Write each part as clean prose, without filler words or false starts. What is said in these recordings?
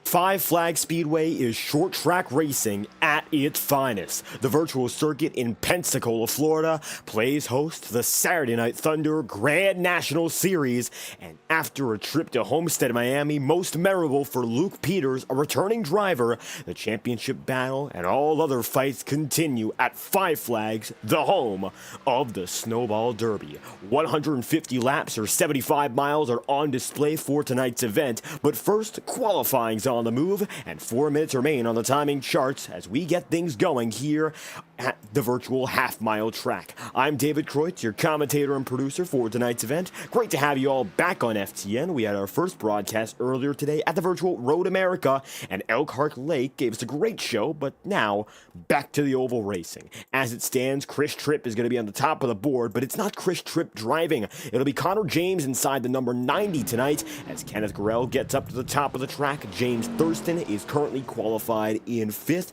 Five Flags Speedway is short track racing at its finest. The virtual circuit in Pensacola, Florida, plays host to the Saturday Night Thunder Grand National Series, and after a trip to Homestead, Miami, most memorable for Luke Peters, a returning driver, the championship battle and all other fights continue at Five Flags, the home of the Snowball Derby. 150 laps or 75 miles are on display for tonight's event, but first, qualifying's on the move, and 4 minutes remain on the timing charts as we get things going here at the virtual half-mile track. I'm David Kreutz, your commentator and producer for tonight's event. Great to have you all back on FTN. We had our first broadcast earlier today at the virtual Road America, and Elkhart Lake gave us a great show, but now back to the oval racing. As it stands, Chris Tripp is going to be on the top of the board, but it's not Chris Tripp driving. It'll be Connor James inside the number 90 tonight as Kenneth Gorell gets up to the top of the track. James Thurston is currently qualified in 5th.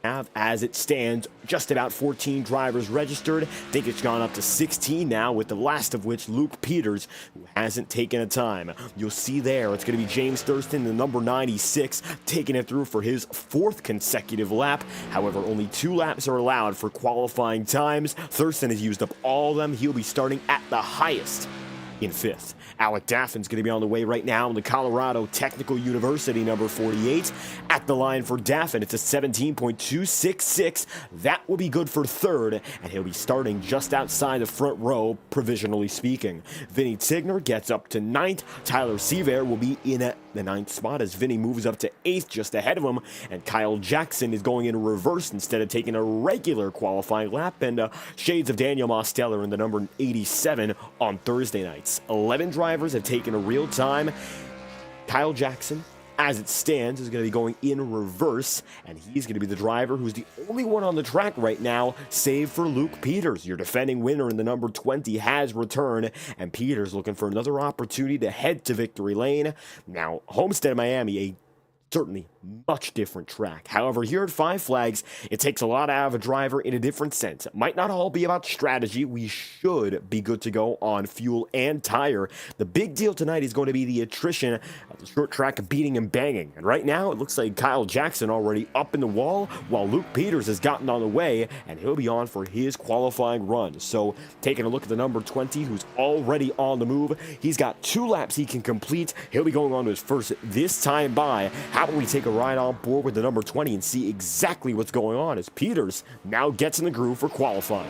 Have, as it stands, just about 14 drivers registered. I think it's gone up to 16 now, with the last of which Luke Peters, who hasn't taken a time. You'll see there, it's going to be James Thurston, the number 96, taking it through for his 4th consecutive lap. However, only 2 laps are allowed for qualifying times. Thurston has used up all of them. He'll be starting at the highest in 5th. Alec Daffin's going to be on the way right now in the Colorado Technical University number 48. At the line for Daffin, it's a 17.266. That will be good for 3rd, and he'll be starting just outside the front row, provisionally speaking. Vinny Tigner gets up to 9th. Tyler Seaver will be in at the 9th spot as Vinny moves up to 8th just ahead of him, and Kyle Jackson is going in reverse instead of taking a regular qualifying lap, and shades of Daniel Mosteller in the number 87 on Thursday nights. 11 drivers have taken a real time. Kyle Jackson, as it stands, is going to be going in reverse, and he's going to be the driver who's the only one on the track right now, save for Luke Peters. Your defending winner in the number 20 has returned, and Peters looking for another opportunity to head to victory lane. Now, Homestead, Miami, a certainly much different track. However, here at Five Flags, it takes a lot out of a driver in a different sense. It might not all be about strategy. We should be good to go on fuel and tire. The big deal tonight is going to be the attrition of the short track beating and banging. And right now, it looks like Kyle Jackson already up in the wall, while Luke Peters has gotten on the way, and he'll be on for his qualifying run. So, taking a look at the number 20, who's already on the move, he's got 2 laps he can complete. He'll be going on to his first this time by. How about we take a ride on board with the number 20 and see exactly what's going on as Peters now gets in the groove for qualifying.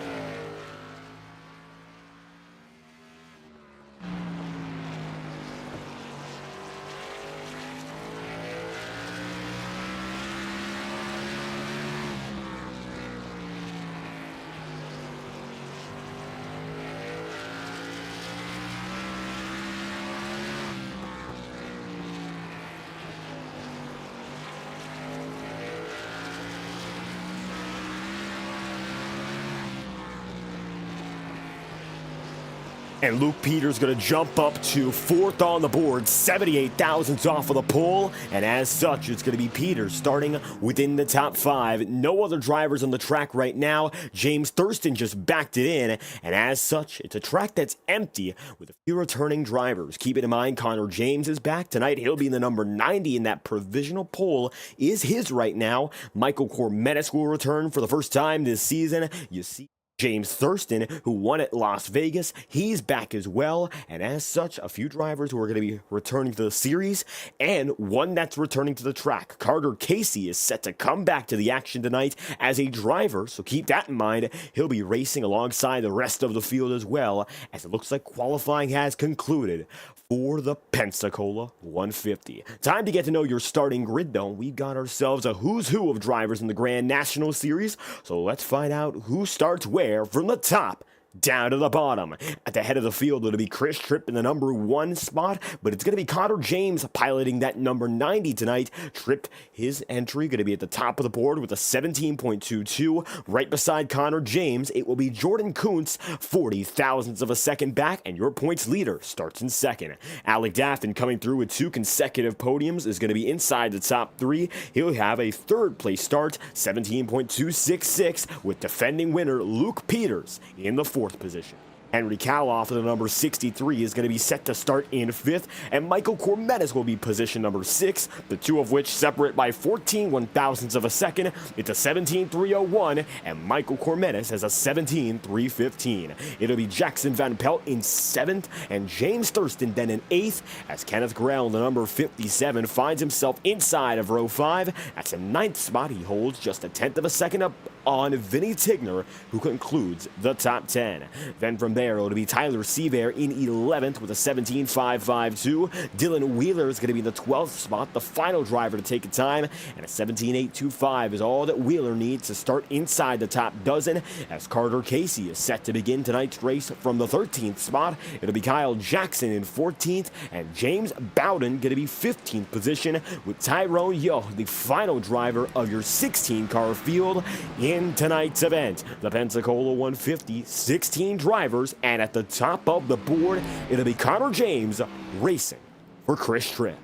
And Luke Peters going to jump up to 4th on the board, 78 thousandths off of the pole, and as such, it's going to be Peters starting within the top 5. No other drivers on the track right now. James Thurston just backed it in, and as such, it's a track that's empty with a few returning drivers. Keep it in mind, Connor James is back tonight. He'll be in the number 90, and that provisional pole is his right now. Michael Cormetis will return for the first time this season. You see James Thurston, who won at Las Vegas, he's back as well, and as such, a few drivers who are going to be returning to the series, and one that's returning to the track. Carter Casey is set to come back to the action tonight as a driver, so keep that in mind. He'll be racing alongside the rest of the field as well, as it looks like qualifying has concluded for the Pensacola 150. Time to get to know your starting grid, though. We've got ourselves a who's who of drivers in the Grand National Series, so let's find out who starts where from the top down to the bottom. At the head of the field, it'll be Chris Tripp in the number 1 spot, but it's going to be Connor James piloting that number 90 tonight. Tripp, his entry, going to be at the top of the board with a 17.22. Right beside Connor James, it will be Jordan Kuntz, 40 thousandths of a second back, and your points leader starts in 2nd. Alec Daffin coming through with 2 consecutive podiums is going to be inside the top 3. He'll have a 3rd place start, 17.266, with defending winner Luke Peters in the 4th position. Henry Caloff, the number 63, is going to be set to start in 5th, and Michael Cormetis will be position number 6, the two of which separate by 14 one-thousandths of a second. It's a 17.301, and Michael Cormetis has a 17.315. It'll be Jackson Van Pelt in 7th, and James Thurston then in 8th, as Kenneth Grell, the number 57, finds himself inside of row 5. That's a 9th spot. He holds just a 10th of a second up on Vinny Tigner, who concludes the top 10. Then from there, it'll be Tyler Seaver in 11th with a 17.552. Dylan Wheeler is going to be in the 12th spot, the final driver to take a time, and a 17.825 is all that Wheeler needs to start inside the top dozen, as Carter Casey is set to begin tonight's race from the 13th spot. It'll be Kyle Jackson in 14th, and James Bowden going to be 15th position, with Tyrone Yo, the final driver of your 16-car field in tonight's event. The Pensacola 150, 16 drivers, and at the top of the board, it'll be Connor James racing for Chris Tripp.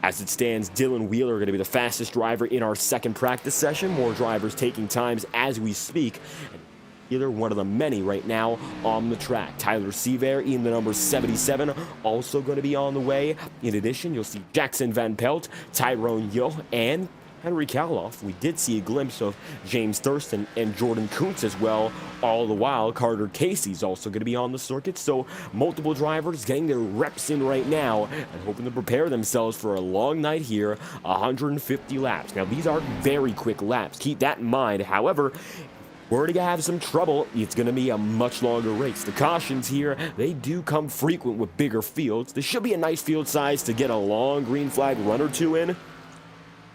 As it stands, Dylan Wheeler going to be the fastest driver in our second practice session. More drivers taking times as we speak. Wheeler, one of the many right now on the track. Tyler Seaver in the number 77, also going to be on the way. In addition, you'll see Jackson Van Pelt, Tyrone Yo, and Henry Caloff. We did see a glimpse of James Thurston and Jordan Kuntz as well. All the while, Carter Casey's also going to be on the circuit. So multiple drivers getting their reps in right now and hoping to prepare themselves for a long night here, 150 laps. Now, these aren't very quick laps. Keep that in mind. However, we're to have some trouble, it's going to be a much longer race. The cautions here, they do come frequent with bigger fields. This should be a nice field size to get a long green flag run or two in.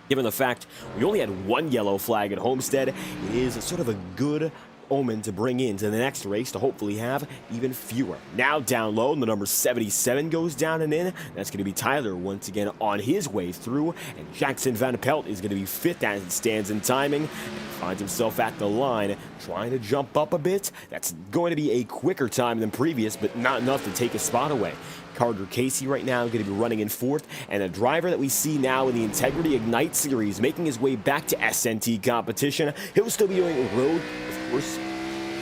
Given the fact we only had one yellow flag at Homestead, it is sort of a good omen to bring into the next race to hopefully have even fewer. Now down low, the number 77 goes down and in. That's going to be Tyler once again on his way through, and Jackson Van Pelt is going to be 5th as it stands in timing, and finds himself at the line trying to jump up a bit. That's going to be a quicker time than previous, but not enough to take a spot away. Carter Casey right now going to be running in 4th, and a driver that we see now in the Integrity Ignite Series making his way back to SNT competition. He'll still be doing road, of course,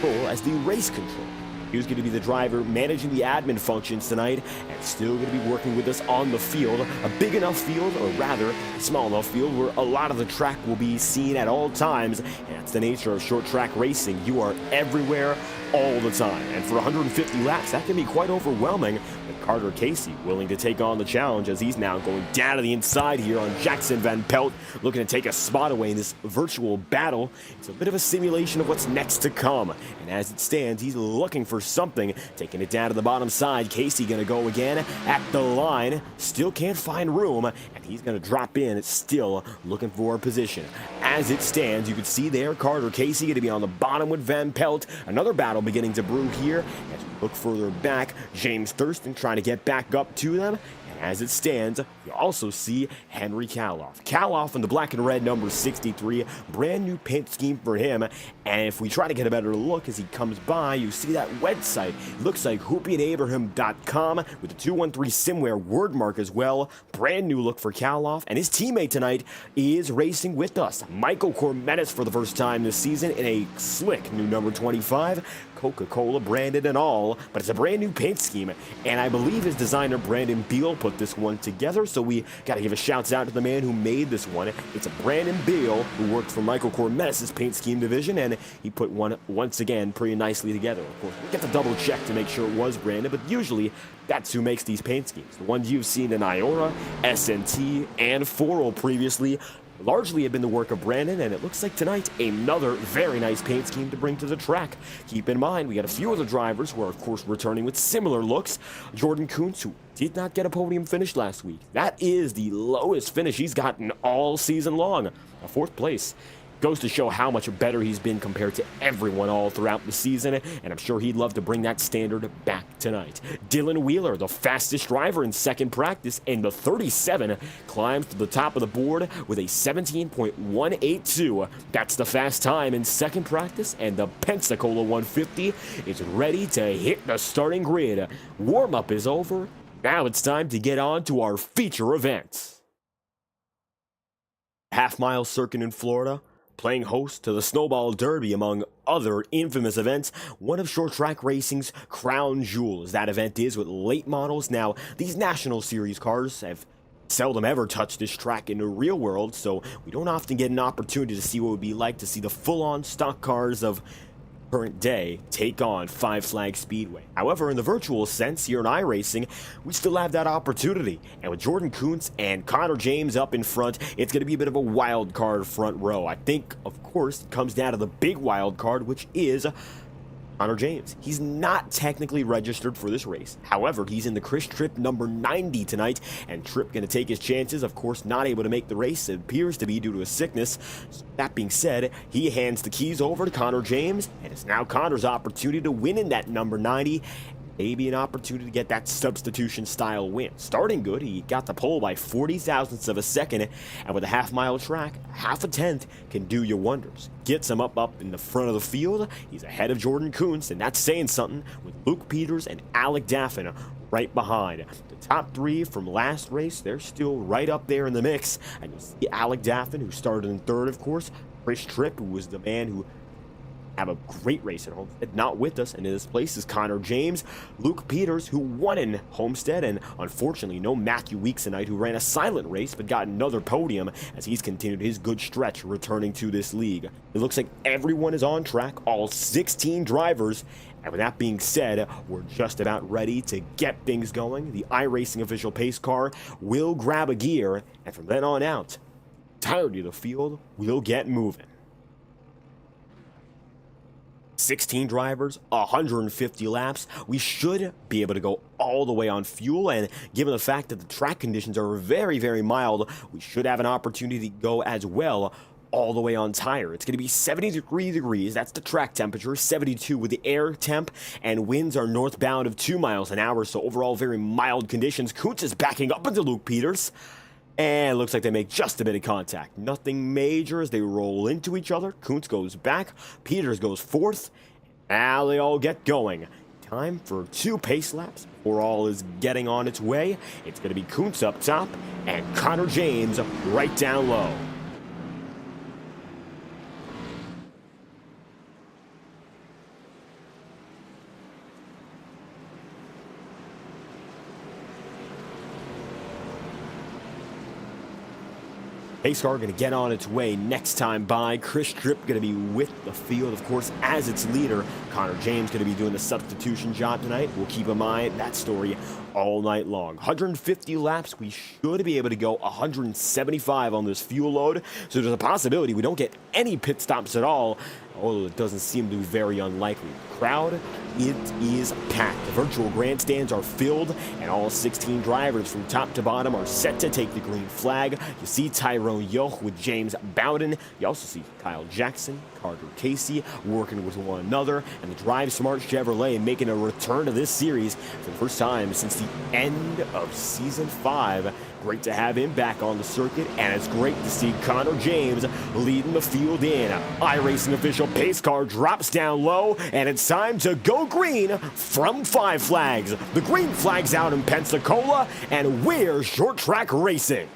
control as the race control. He was going to be the driver managing the admin functions tonight, and still going to be working with us on the field. A big enough field, or rather a small enough field, where a lot of the track will be seen at all times. And that's the nature of short track racing. You are everywhere all the time. And for 150 laps, that can be quite overwhelming. But Carter Casey willing to take on the challenge, as he's now going down to the inside here on Jackson Van Pelt, looking to take a spot away in this virtual battle. It's a bit of a simulation of what's next to come. And as it stands, he's looking for something, taking it down to the bottom side. Casey going to go again at the line, still can't find room, and he's going to drop in. It's still looking for a position. As it stands, you can see there Carter Casey going to be on the bottom with Van Pelt. Another battle beginning to brew here. As we look further back, James Thurston trying to get back up to them. As it stands, you also see Henry Caloff. Caloff in the black and red number 63, brand new paint scheme for him. And if we try to get a better look as he comes by, you see that website. It looks like hoopieandabraham.com with the 213 Simware word mark as well. Brand new look for Caloff. And his teammate tonight is racing with us, Michael Cormetis, for the first time this season in a slick new number 25. Coca-Cola branded and all, but it's a brand new paint scheme, and I believe his designer Brandon Beal put this one together, so we gotta give a shout out to the man who made this one. It's a Brandon Beal who worked for Michael Cormetis' paint scheme division, and he put one once again pretty nicely together. Of course, we get to double check to make sure it was Brandon, but usually that's who makes these paint schemes. The ones you've seen in IORA, SNT, and FORL previously largely have been the work of Brandon, and it looks like tonight another very nice paint scheme to bring to the track. Keep in mind, we got a few other drivers who are, of course, returning with similar looks. Jordan Kuntz, who did not get a podium finish last week. That is the lowest finish he's gotten all season long, a 4th place. Goes to show how much better he's been compared to everyone all throughout the season, and I'm sure he'd love to bring that standard back tonight. Dylan Wheeler, the fastest driver in second practice, and the 37 climbs to the top of the board with a 17.182. That's the fast time in second practice, and the Pensacola 150 is ready to hit the starting grid. Warm-up is over. Now it's time to get on to our feature events. Half-mile circuit in Florida. playing host to the Snowball Derby, among other infamous events, one of short track racing's crown jewels. That event is with late models. Now, these National Series cars have seldom ever touched this track in the real world, so we don't often get an opportunity to see what it would be like to see the full-on stock cars of current day take on Five Flags Speedway. However, in the virtual sense, here in iRacing, we still have that opportunity. And with Jordan Kuntz and Connor James up in front, it's going to be a bit of a wild card front row. I think, of course, it comes down to the big wild card, which is Connor James. He's not technically registered for this race. However, he's in the Chris Tripp number 90 tonight, and Tripp going to take his chances. Of course, not able to make the race. It appears to be due to a sickness. That being said, he hands the keys over to Connor James, and it's now Connor's opportunity to win in that number 90. Maybe an opportunity to get that substitution style win. Starting good, he got the pole by 40 thousandths of a second, and with a half-mile track, half a tenth can do you wonders. Gets him up in the front of the field. He's ahead of Jordan Kuntz, and that's saying something, with Luke Peters and Alec Daffin right behind. The top three from last race, they're still right up there in the mix, and you see Alec Daffin, who started in third, of course, Chris Tripp, who was the man who have a great race at Homestead, not with us, and in this place is Connor James, Luke Peters, who won in Homestead, and unfortunately no Matthew Weeks tonight, who ran a silent race but got another podium as he's continued his good stretch returning to this league. It looks like everyone is on track, all 16 drivers, and with that being said, we're just about ready to get things going. The iRacing official pace car will grab a gear, and from then on out, the entirety of the field will get moving. 16 drivers, 150 laps. We should be able to go all the way on fuel, and given the fact that the track conditions are very, very mild, we should have an opportunity to go as well all the way on tire. It's going to be 73 degrees. That's the track temperature, 72 with the air temp, and winds are northbound of 2 miles an hour, so overall very mild conditions. Kuntz is backing up into Luke Peters, and it looks like they make just a bit of contact. Nothing major as they roll into each other. Kuntz goes back. Peters goes fourth. Now they all get going. Time for 2 pace laps before all is getting on its way. It's going to be Kuntz up top and Connor James right down low. Pace car going to get on its way next time by. Chris Tripp going to be with the field, of course, as its leader. Connor James going to be doing the substitution job tonight. We'll keep in mind that story all night long. 150 laps. We should be able to go 175 on this fuel load. So there's a possibility we don't get any pit stops at all, although it doesn't seem to be very unlikely. Crowd, it is packed. The virtual grandstands are filled, and all 16 drivers from top to bottom are set to take the green flag. You see Tyrone Yoch with James Bowden. You also see Kyle Jackson, Carter Casey working with one another, and the Drive Smart Chevrolet making a return to this series for the first time since the end of Season 5. Great to have him back on the circuit, and it's great to see Connor James leading the field in. iRacing official pace car drops down low, and it's time to go green from Five Flags. The green flag's out in Pensacola, and we're short track racing.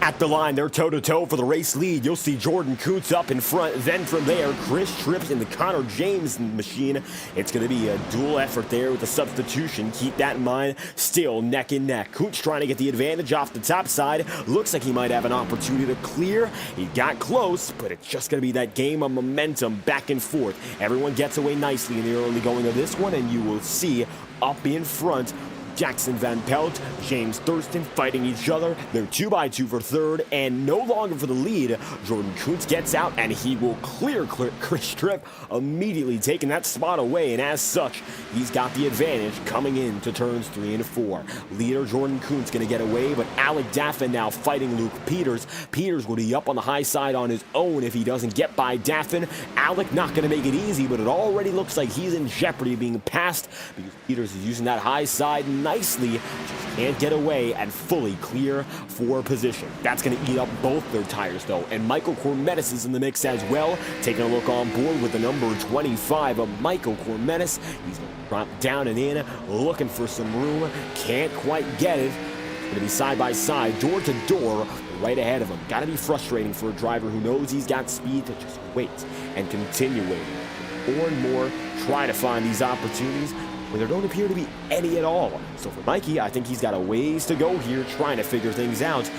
At the line, they're toe-to-toe for the race lead. You'll see Jordan Kuntz up in front. Then from there, Chris Tripp in the Connor James machine. It's going to be a dual effort there with the substitution. Keep that in mind. Still neck and neck. Kuntz trying to get the advantage off the top side. Looks like he might have an opportunity to clear. He got close, but it's just going to be that game of momentum back and forth. Everyone gets away nicely in the early going of this one, and you will see up in front Jackson Van Pelt, James Thurston fighting each other. They're 2x2 for third, and no longer for the lead. Jordan Kuntz gets out, and he will clear Chris Tripp, immediately taking that spot away, and as such, he's got the advantage coming into turns 3 and 4. Leader Jordan Kuntz going to get away, but Alec Daffin now fighting Luke Peters. Peters will be up on the high side on his own if he doesn't get by Daffin. Alec not going to make it easy, but it already looks like he's in jeopardy of being passed because Peters is using that high side nicely, just can't get away and fully clear for position. That's going to eat up both their tires, though, and Michael Cormetis is in the mix as well. Taking a look on board with the number 25 of Michael Cormetis. He's going to drop down and in, looking for some room. Can't quite get it. Going to be side by side, door to door, right ahead of him. Got to be frustrating for a driver who knows he's got speed to just wait and continue waiting. More and more, try to find these opportunities when there don't appear to be any at all. So for Mikey, I think he's got a ways to go here, trying to figure things out.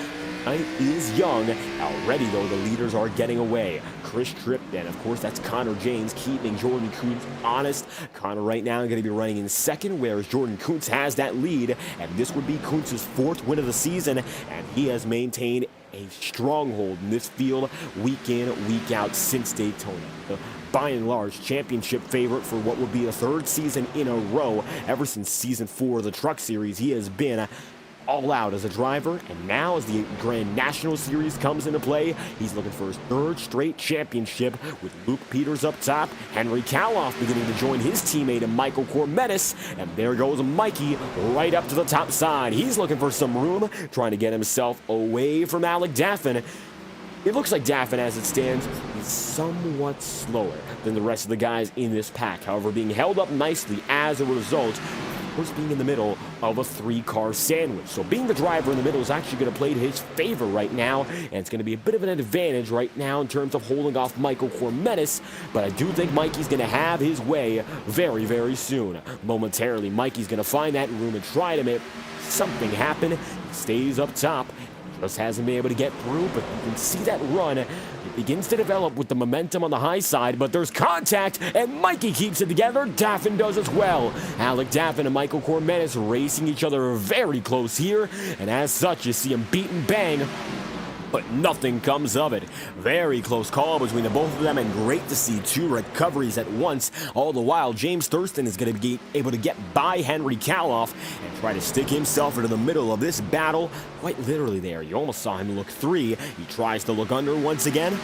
Night is young. Already, though, the leaders are getting away. Chris Tripp, and of course, that's Connor James keeping Jordan Kuntz honest. Connor right now going to be running in second, whereas Jordan Kuntz has that lead. And this would be Kuntz's 4th win of the season, and he has maintained a stronghold in this field week in, week out since Daytona. By and large, championship favorite for what would be the 3rd season in a row. Ever since season 4 of the Truck Series, he has been all out as a driver, and now as the Grand National Series comes into play, he's looking for his 3rd straight championship with Luke Peters up top, Henry Kaloff beginning to join his teammate and Michael Cormetis, and there goes Mikey right up to the top side. He's looking for some room, trying to get himself away from Alec Daffin. It looks like Daffin, as it stands, is somewhat slower than the rest of the guys in this pack, however, being held up nicely as a result, being in the middle of a 3-car sandwich. So being the driver in the middle is actually going to play to his favor right now, and it's going to be a bit of an advantage right now in terms of holding off Michael Cormetis, but I do think Mikey's going to have his way very, very soon. Momentarily, Mikey's going to find that room and try to make something happen. He stays up top. Just hasn't been able to get through, but you can see that run. It begins to develop with the momentum on the high side, but there's contact, and Mikey keeps it together. Daffin does as well. Alec Daffin and Michael Cormetis racing each other very close here, and as such, you see them beat and bang, but nothing comes of it. Very close call between the both of them, and great to see 2 recoveries at once. All the while, James Thurston is going to be able to get by Henry Kaloff and try to stick himself into the middle of this battle. Quite literally there. You almost saw him look 3. He tries to look under once again,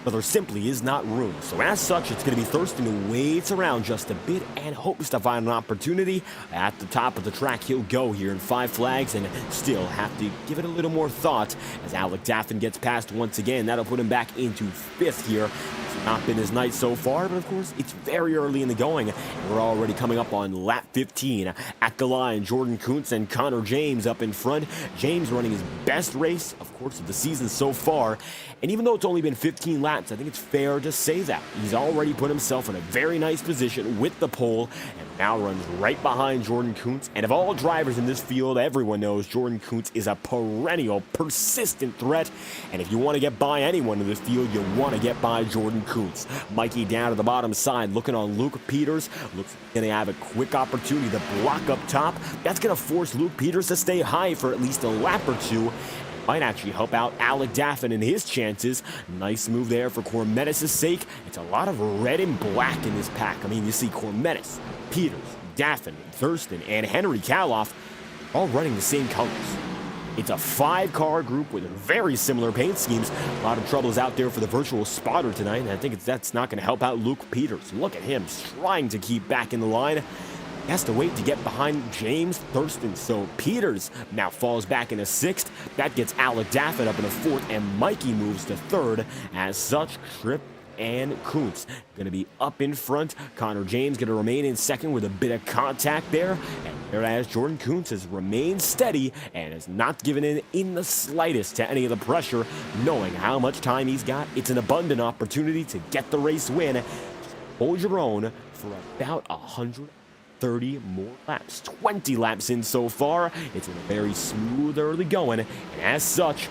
but there simply is not room. So as such, it's going to be Thurston who waits around just a bit and hopes to find an opportunity. At the top of the track, he'll go here in 5 flags and still have to give it a little more thought as Alec Daffin gets past once again. That'll put him back into 5th here. It's not been his night so far, but of course, it's very early in the going. We're already coming up on lap 15. At the line, Jordan Kuntz and Connor James up in front. James running his best race, of course, of the season so far. And even though it's only been 15 laps, I think it's fair to say that he's already put himself in a very nice position with the pole and now runs right behind Jordan Kuntz. And of all drivers in this field, everyone knows Jordan Kuntz is a perennial, persistent threat. And if you want to get by anyone in this field, you want to get by Jordan Kuntz. Mikey down to the bottom side, looking on Luke Peters. Looks like he's going to have a quick opportunity to block up top. That's going to force Luke Peters to stay high for at least a lap or 2. Might actually help out Alec Daffin in his chances. Nice move there for Cormetis' sake. It's a lot of red and black in this pack. I mean, you see Cormetis, Peters, Daffin, Thurston, and Henry Kaloff all running the same colors. It's a 5-car group with very similar paint schemes. A lot of troubles out there for the virtual spotter tonight, and I think that's not going to help out Luke Peters. Look at him trying to keep back in the line. He has to wait to get behind James Thurston, so Peters now falls back into 6th. That gets Alec Daffin up into 4th, and Mikey moves to 3rd. As such, Tripp and Kuntz going to be up in front. Connor James going to remain in 2nd with a bit of contact there. And whereas Jordan Kuntz has remained steady and has not given in the slightest to any of the pressure, knowing how much time he's got, it's an abundant opportunity to get the race win. Just hold your own for about 130 more laps. 20 laps in so far. It's in a very smooth early going, and as such,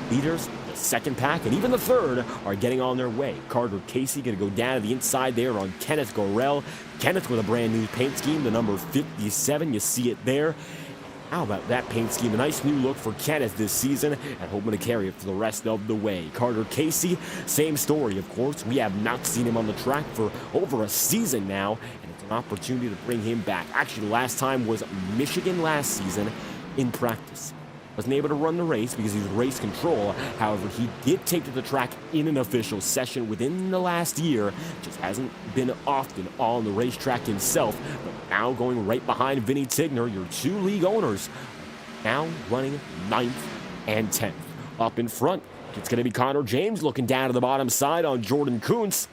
leaders, the 2nd pack, and even the 3rd are getting on their way. Carter Casey going to go down to the inside there on Kenneth Gorell. Kenneth with a brand new paint scheme, the number 57, you see it there. How about that paint scheme? A nice new look for Kenneth this season, and hoping to carry it for the rest of the way. Carter Casey, same story, of course. We have not seen him on the track for over a season now, and it's an opportunity to bring him back. Actually, the last time was Michigan last season in practice. wasn't able to run the race because he was race control. However, he did take to the track in an official session within the last year. Just hasn't been often on the racetrack himself. But now going right behind Vinny Tigner, your two league owners, now running 9th and 10th. Up in front, it's going to be Connor James looking down to the bottom side on Jordan Kuntz.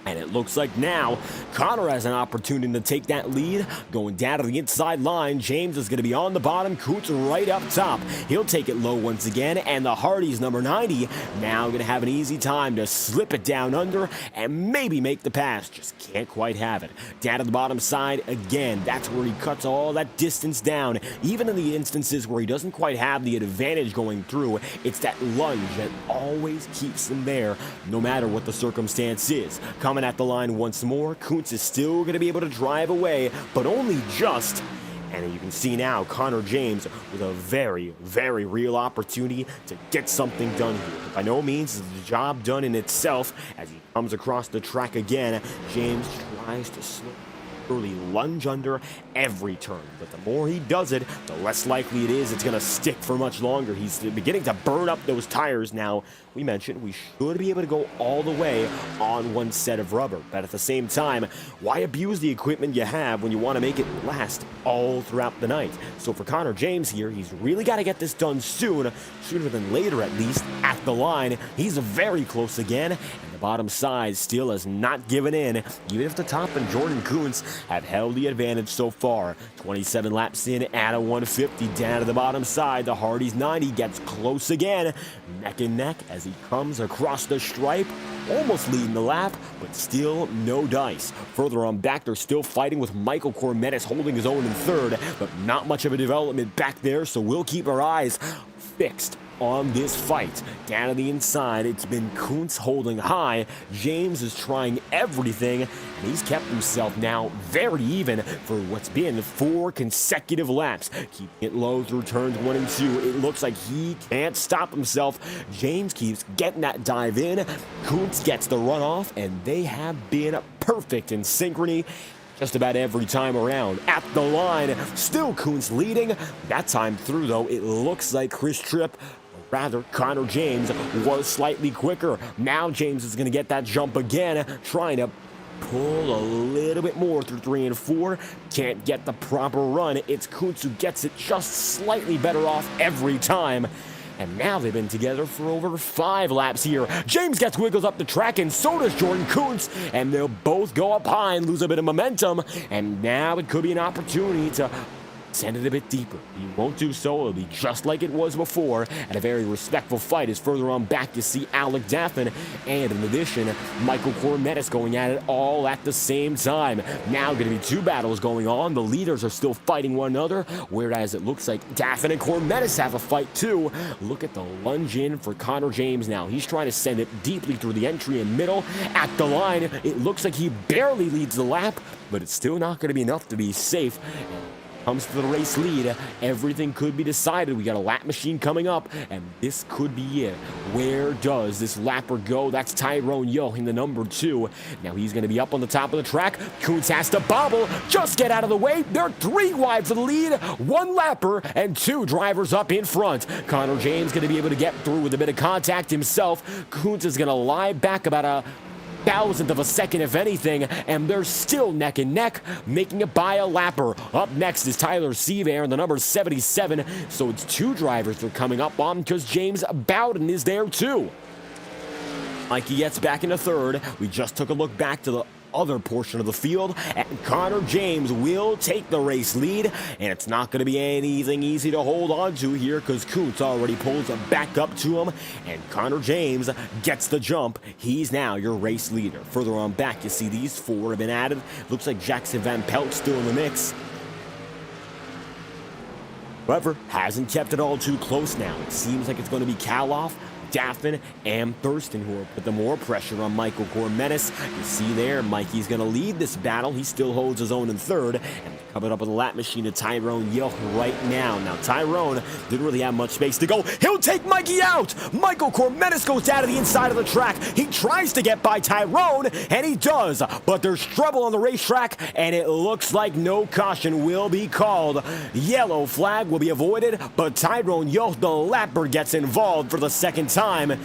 And it looks like now Connor has an opportunity to take that lead. Going down to the inside line, James is going to be on the bottom, Kuntz right up top. He'll take it low once again, and the Hardys, number 90, now going to have an easy time to slip it down under and maybe make the pass. Just can't quite have it. Down to the bottom side again, that's where he cuts all that distance down. Even in the instances where he doesn't quite have the advantage going through, it's that lunge that always keeps him there, no matter what the circumstance is. Coming at the line once more, Kuntz is still going to be able to drive away, but only just. And you can see now Connor James with a very, very real opportunity to get something done here. But by no means is the job done in itself. As he comes across the track again, James tries to slowly lunge under every turn. But the more he does it, the less likely it is it's going to stick for much longer. He's beginning to burn up those tires now. We mentioned we should be able to go all the way on one set of rubber. But at the same time, why abuse the equipment you have when you want to make it last all throughout the night? So for Connor James here, he's really got to get this done soon, sooner than later at least, at the line. He's very close again, and the bottom side still has not given in, even if the top and Jordan Kuntz have held the advantage so far. 27 laps in at a 150 down to the bottom side. The Hardys 90 gets close again, neck and neck as he comes across the stripe, almost leading the lap, but still no dice. Further on back, they're still fighting with Michael Cormetis holding his own in third, but not much of a development back there, so we'll keep our eyes fixed on this fight. Down to the inside, it's been Kuntz holding high. James is trying everything, and he's kept himself now very even for what's been 4 consecutive laps. Keeping it low through turns 1 and 2. It looks like he can't stop himself. James keeps getting that dive in. Kuntz gets the runoff, and they have been perfect in synchrony just about every time around. At the line, still Kuntz leading. That time through, though, it looks like Chris Tripp, rather, Connor James, was slightly quicker. Now James is going to get that jump again, trying to pull a little bit more through 3 and 4. Can't get the proper run. It's Kuntz who gets it just slightly better off every time. And now they've been together for over 5 laps here. James gets wiggles up the track, and so does Jordan Kuntz. And they'll both go up high and lose a bit of momentum. And now it could be an opportunity to send it a bit deeper. He won't do so. It'll be just like it was before, and a very respectful fight. As further on back, you see Alec Daffin, and in addition, Michael Cormetis going at it all at the same time. Now going to be 2 battles going on. The leaders are still fighting one another, whereas it looks like Daffin and Cormetis have a fight too. Look at the lunge in for Connor James now. He's trying to send it deeply through the entry and middle. At the line, it looks like he barely leads the lap, but it's still not going to be enough to be safe. Comes to the race lead, everything could be decided. We got a lap machine coming up, and this could be it. Where does this lapper go? That's Tyrone Yo in the number 2. Now he's going to be up on the top of the track. Kuntz has to bobble. Just get out of the way. They're 3 wide for the lead. 1 lapper and 2 drivers up in front. Connor James going to be able to get through with a bit of contact himself. Kuntz is going to lie back about a 1,000th of a second, if anything, and they're still neck and neck, making it by a lapper. Up next is Tyler Seaver in the number 77, so it's 2 drivers they're coming up on because James Bowden is there too. Mikey gets back into third. We just took a look back to the other portion of the field, and Connor James will take the race lead, and it's not going to be anything easy to hold on to here because Kuntz already pulls back up to him, and Connor James gets the jump. He's now your race leader. Further on back, you see these 4 have been added. Looks like Jackson Van Pelt still in the mix. However, hasn't kept it all too close now. It seems like it's going to be Kaloff, Daffin and Thurston, who will put the more pressure on Michael Cormenis. You see there, Mikey's going to lead this battle. He still holds his own in third. And coming up with a lap machine to Tyrone Yoh right now. Now, Tyrone didn't really have much space to go. He'll take Mikey out. Michael Cormenis goes down to the inside of the track. He tries to get by Tyrone, and he does. But there's trouble on the racetrack, and it looks like no caution will be called. Yellow flag will be avoided, but Tyrone Yoh, the lapper, gets involved for the second time.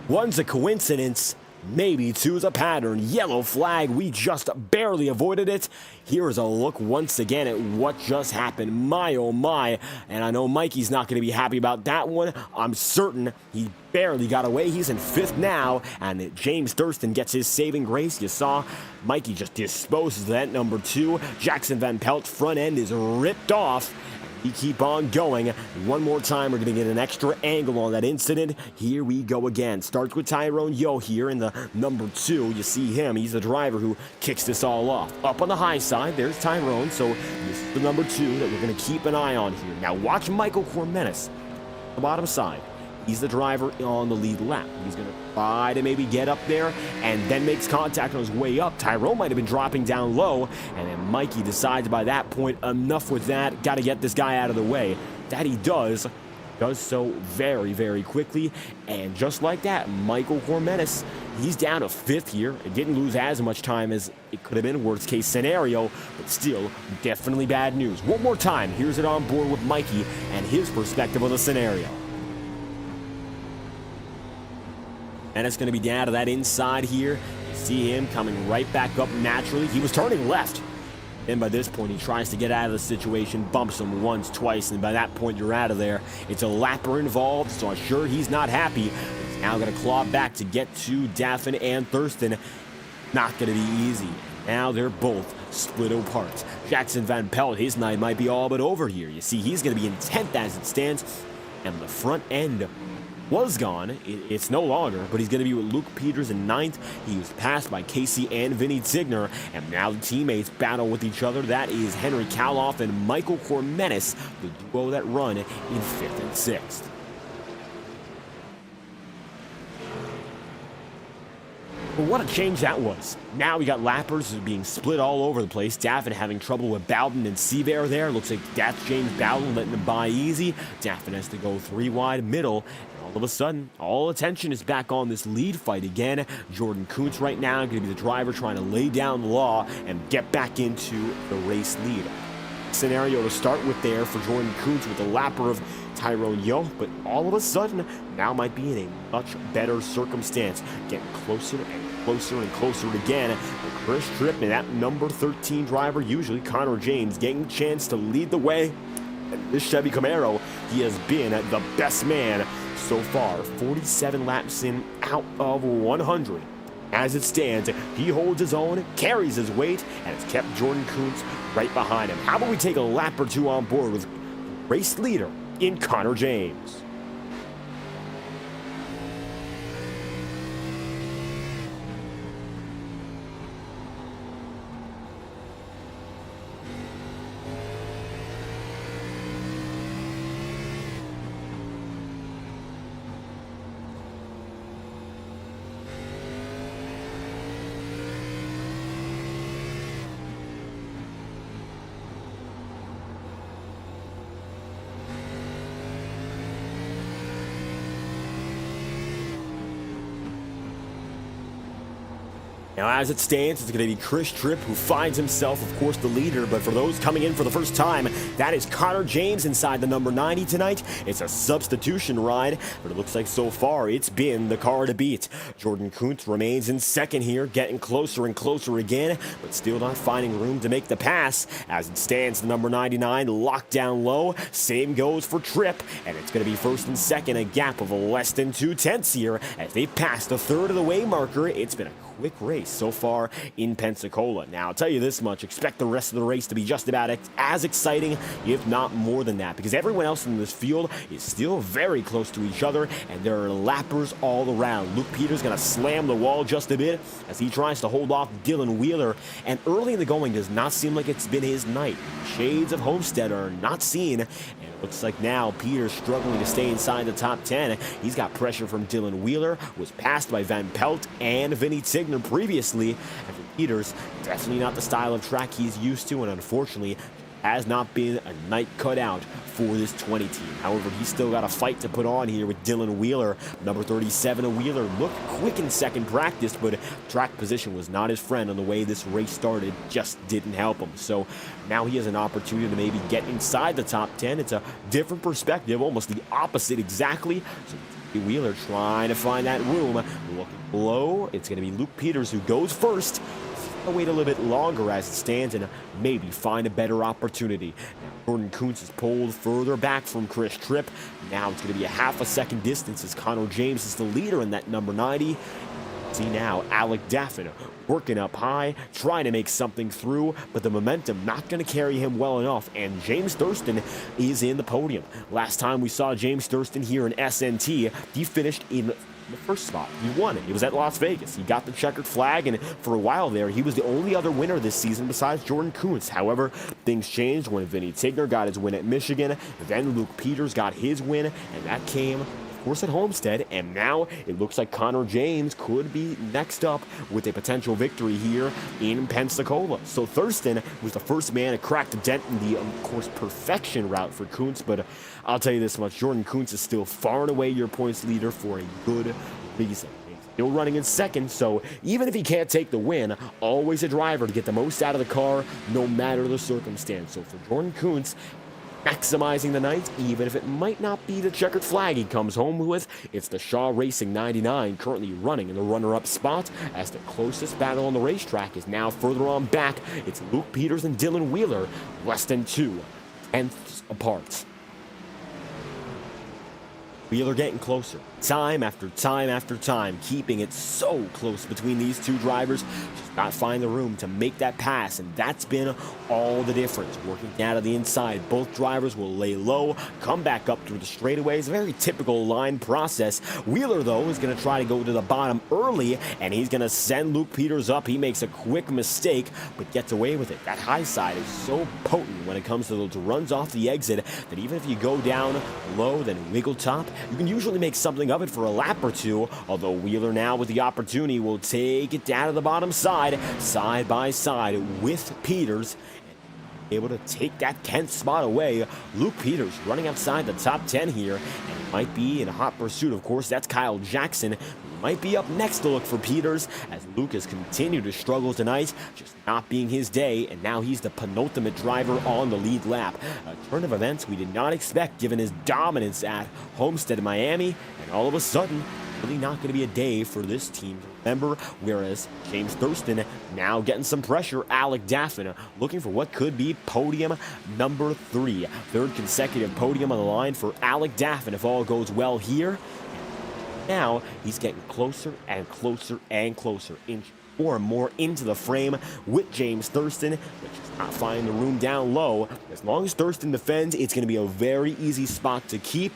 One's a coincidence, maybe two's a pattern. Yellow flag, we just barely avoided it. Here is a look once again at what just happened. My, oh my. And I know Mikey's not going to be happy about that one. I'm certain he barely got away. He's in fifth now, and James Thurston gets his saving grace. You saw Mikey just disposes of that number 2. Jackson Van Pelt's front end is ripped off. We keep on going. One more time, we're going to get an extra angle on that incident. Here we go again. Starts with Tyrone Yoh here in the number 2. You see him. He's the driver who kicks this all off. Up on the high side, there's Tyrone. So this is the number 2 that we're going to keep an eye on here. Now watch Michael Cormenis, the bottom side. He's the driver on the lead lap. He's going to try to maybe get up there and then makes contact on his way up. Tyrone might have been dropping down low, and then Mikey decides by that point, enough with that. Got to get this guy out of the way. That he does so very, very quickly. And just like that, Michael Cormenis, he's down to 5th here. It didn't lose as much time as it could have been, worst case scenario, but still definitely bad news. One more time, here's it on board with Mikey and his perspective on the scenario. And it's going to be down to that inside here. You see him coming right back up naturally. He was turning left. And by this point, he tries to get out of the situation, bumps him once, twice, and by that point, you're out of there. It's a lapper involved, so I'm sure he's not happy. He's now going to claw back to get to Daffin and Thurston. Not going to be easy. Now they're both split apart. Jackson Van Pelt, his night might be all but over here. You see, he's going to be in 10th as it stands, and the front end was gone. It's no longer, but he's going to be with Luke Peters in 9th. He was passed by Casey and Vinny Tigner, and now the teammates battle with each other. That is Henry Kaloff and Michael Cormenis, the duo that run in 5th and 6th. But what a change that was. Now we got lappers being split all over the place. Daffin having trouble with Bowden and Seabear there. Looks like that's James Bowden letting him by easy. Daffin has to go 3 wide middle. All of a sudden, all attention is back on this lead fight again. Jordan Kuntz right now going to be the driver trying to lay down the law and get back into the race lead. Scenario to start with there for Jordan Kuntz with the lapper of Tyrone Yoh, but all of a sudden now might be in a much better circumstance. Getting closer and closer and closer again. But Chris Tripp and that number 13 driver, usually Connor James, getting a chance to lead the way. And this Chevy Camaro, he has been the best man so far. 47 laps in out of 100. As it stands, he holds his own, carries his weight, and has kept Jordan Kuntz right behind him. How about we take a lap or two on board with race leader in Connor James? Now, as it stands, it's going to be Chris Tripp, who finds himself, of course, the leader. But for those coming in for the first time, that is Connor James inside the number 90 tonight. It's a substitution ride, but it looks like so far it's been the car to beat. Jordan Kuntz remains in second here, getting closer and closer again, but still not finding room to make the pass. As it stands, the number 99 locked down low. Same goes for Tripp, and it's going to be first and second, a gap of less than 2/10 here. As they passed a third of the way marker, it's been a quick race so far in Pensacola. Now, I'll tell you this much, expect the rest of the race to be just about as exciting, if not more than that, because everyone else in this field is still very close to each other, and there are lappers all around. Luke Peters going to slam the wall just a bit as he tries to hold off Dylan Wheeler, and early in the going does not seem like it's been his night. Shades of Homestead are not seen, and Looks like now Peters struggling to stay inside the top 10. He's got pressure from Dylan Wheeler, was passed by Van Pelt and Vinny Tigner previously. And for Peters, definitely not the style of track he's used to, and unfortunately has not been a night cut out for this 20 team. However, he's still got a fight to put on here with Dylan Wheeler. Number 37 of Wheeler looked quick in second practice, but track position was not his friend on the way this race started. Just didn't help him. So now he has an opportunity to maybe get inside the top 10. It's a different perspective, almost the opposite exactly. So Wheeler trying to find that room. Looking low. It's going to be Luke Peters who goes first. I'll wait a little bit longer as it stands and maybe find a better opportunity. Jordan Kuntz is pulled further back from Chris Tripp. Now it's going to be a half a second distance as Connor James is the leader in that number 90. See now, Alec Daffin working up high, trying to make something through, but the momentum not going to carry him well enough, and James Thurston is in the podium. Last time we saw James Thurston here in SNT, he finished in the first spot. He won it. It was at Las Vegas. He got the checkered flag, and for a while there, he was the only other winner this season besides Jordan Kuntz. However, things changed when Vinny Tigner got his win at Michigan, then Luke Peters got his win, and that came, of course, at Homestead, and now it looks like Connor James could be next up with a potential victory here in Pensacola. So Thurston was the first man to crack the dent in the, of course, perfection route for Kuntz, but I'll tell you this much, Jordan Kuntz is still far and away your points leader for a good reason. He's still running in second, so even if he can't take the win, always a driver to get the most out of the car, no matter the circumstance. So for Jordan Kuntz, maximizing the night, even if it might not be the checkered flag he comes home with, it's the Shaw Racing 99 currently running in the runner-up spot, as the closest battle on the racetrack is now further on back. It's Luke Peters and Dylan Wheeler, less than 2/10 apart. Wheeler getting closer, time after time after time, keeping it so close between these two drivers. Just not find the room to make that pass, and that's been all the difference. Working down to the inside, both drivers will lay low, come back up through the straightaways. Very typical line process. Wheeler, though, is going to try to go to the bottom early, and he's going to send Luke Peters up. He makes a quick mistake, but gets away with it. That high side is so potent when it comes to those runs off the exit that even if you go down low, then wiggle top, you can usually make something of it for a lap or two, although Wheeler now with the opportunity will take it down to the bottom side by side with Peters, able to take that 10th spot away. Luke Peters running outside the top 10 here, and might be in a hot pursuit. Of course, that's Kyle Jackson, who might be up next to look for Peters, as Luke has continued to struggle tonight, just not being his day, and now he's the penultimate driver on the lead lap. A turn of events we did not expect given his dominance at Homestead in Miami, and all of a sudden, really not going to be a day for this team member, whereas James Thurston now getting some pressure. Alec Daffin looking for what could be podium number 3. Third consecutive podium on the line for Alec Daffin if all goes well here. Now he's getting closer and closer and closer, inch more and more into the frame with James Thurston, which is not finding the room down low. As long as Thurston defends, it's going to be a very easy spot to keep.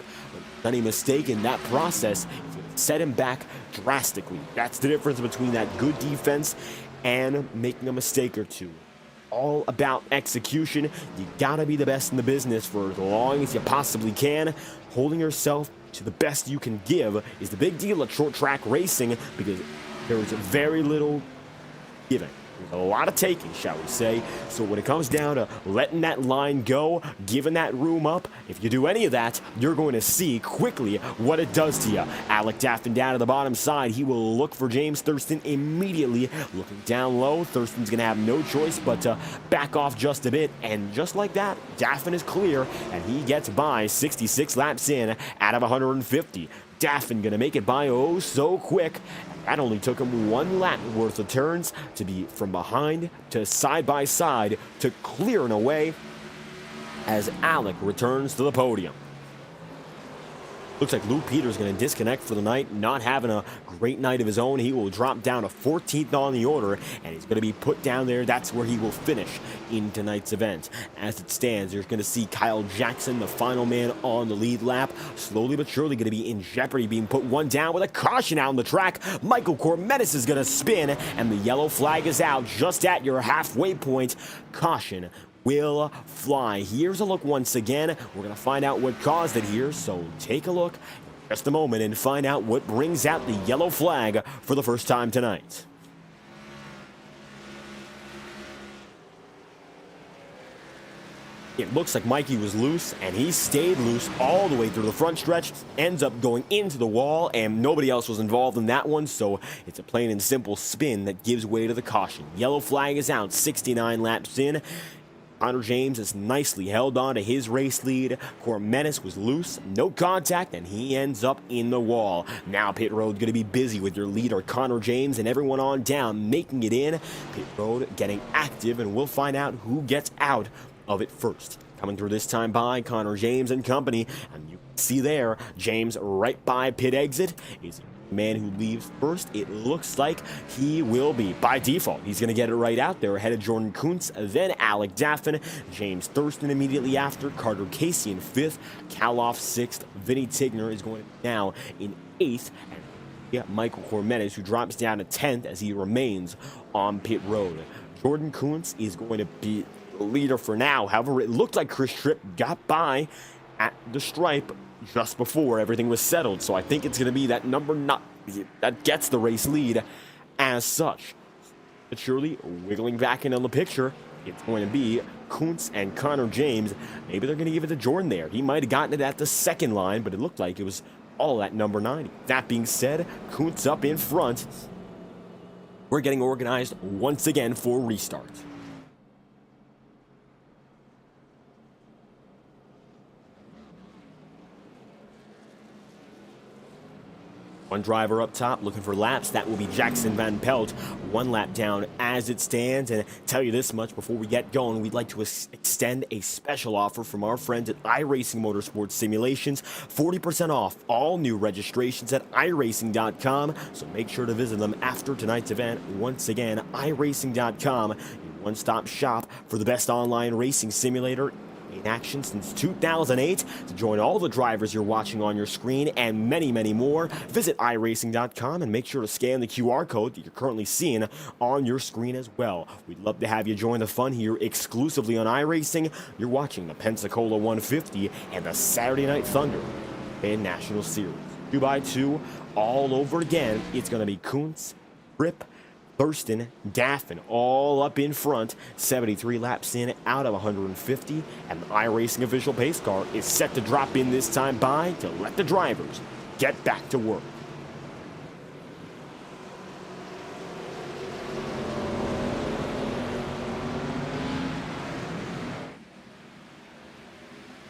Not any mistake in that process, it's going to set him back drastically. That's the difference between that good defense and making a mistake or two. All about execution. You gotta be the best in the business for as long as you possibly can. Holding yourself to the best you can give is the big deal at short track racing, because there is very little giving. There's a lot of taking, shall we say. So when it comes down to letting that line go, giving that room up, if you do any of that, you're going to see quickly what it does to you. Alec Daffin down to the bottom side. He will look for James Thurston immediately. Looking down low, Thurston's going to have no choice but to back off just a bit. And just like that, Daffin is clear, and he gets by 66 laps in out of 150. Daffin going to make it by oh so quick. That only took him 1 lap worth of turns to be from behind to side by side to clearing away as Alec returns to the podium. Looks like Luke Peters going to disconnect for the night, not having a great night of his own. He will drop down to 14th on the order, and he's going to be put down there. That's where he will finish in tonight's event. As it stands, you're going to see Kyle Jackson, the final man on the lead lap, slowly but surely going to be in jeopardy, being put one down with a caution out on the track. Michael Cormetis is going to spin, and the yellow flag is out just at your halfway point. Caution will fly. Here's a look once again. We're going to find out what caused it here, so take a look in just a moment and find out what brings out the yellow flag for the first time tonight. It looks like Mikey was loose, and he stayed loose all the way through the front stretch, ends up going into the wall, and nobody else was involved in that one, so it's a plain and simple spin that gives way to the caution. Yellow flag is out, 69 laps in. Connor James has nicely held on to his race lead. Cormenis was loose, no contact, and he ends up in the wall. Now pit road going to be busy with your leader Connor James and everyone on down making it in. Pit road getting active, and we'll find out who gets out of it first. Coming through this time by Connor James and company, and you can see there, James right by pit exit is the man who leaves first. It looks like he will be, by default, he's going to get it right out there ahead of Jordan Kuntz, then Alec Daffin, James Thurston immediately after, Carter Casey in 5th, Kaloff 6th, Vinny Tigner is going now in 8th, and Michael Cormenis, who drops down to 10th as he remains on pit road. Jordan Kuntz is going to be leader for now. However, it looked like Chris Tripp got by at the stripe just before everything was settled, so I think it's going to be that number 9 that gets the race lead as such. But surely wiggling back into the picture, it's going to be Kuntz and Connor James. Maybe they're going to give it to Jordan there. He might have gotten it at the second line, but it looked like it was all at number 9. That being said, Kuntz up in front. We're getting organized once again for restart. One driver up top looking for laps. That will be Jackson Van Pelt. 1 lap down as it stands. And tell you this much before we get going, we'd like to extend a special offer from our friends at iRacing Motorsport Simulations. 40% off all new registrations at iRacing.com. So make sure to visit them after tonight's event. Once again, iRacing.com, your one-stop shop for the best online racing simulator in action since 2008. To join all the drivers you're watching on your screen and many, many more, visit iRacing.com and make sure to scan the QR code that you're currently seeing on your screen as well. We'd love to have you join the fun here exclusively on iRacing. You're watching the Pensacola 150 and the Saturday Night Thunder and National Series. 2x2 all over again. It's going to be Kuntz, Tripp, Thurston, Daffin, all up in front, 73 laps in out of 150, and the iRacing official pace car is set to drop in this time by to let the drivers get back to work.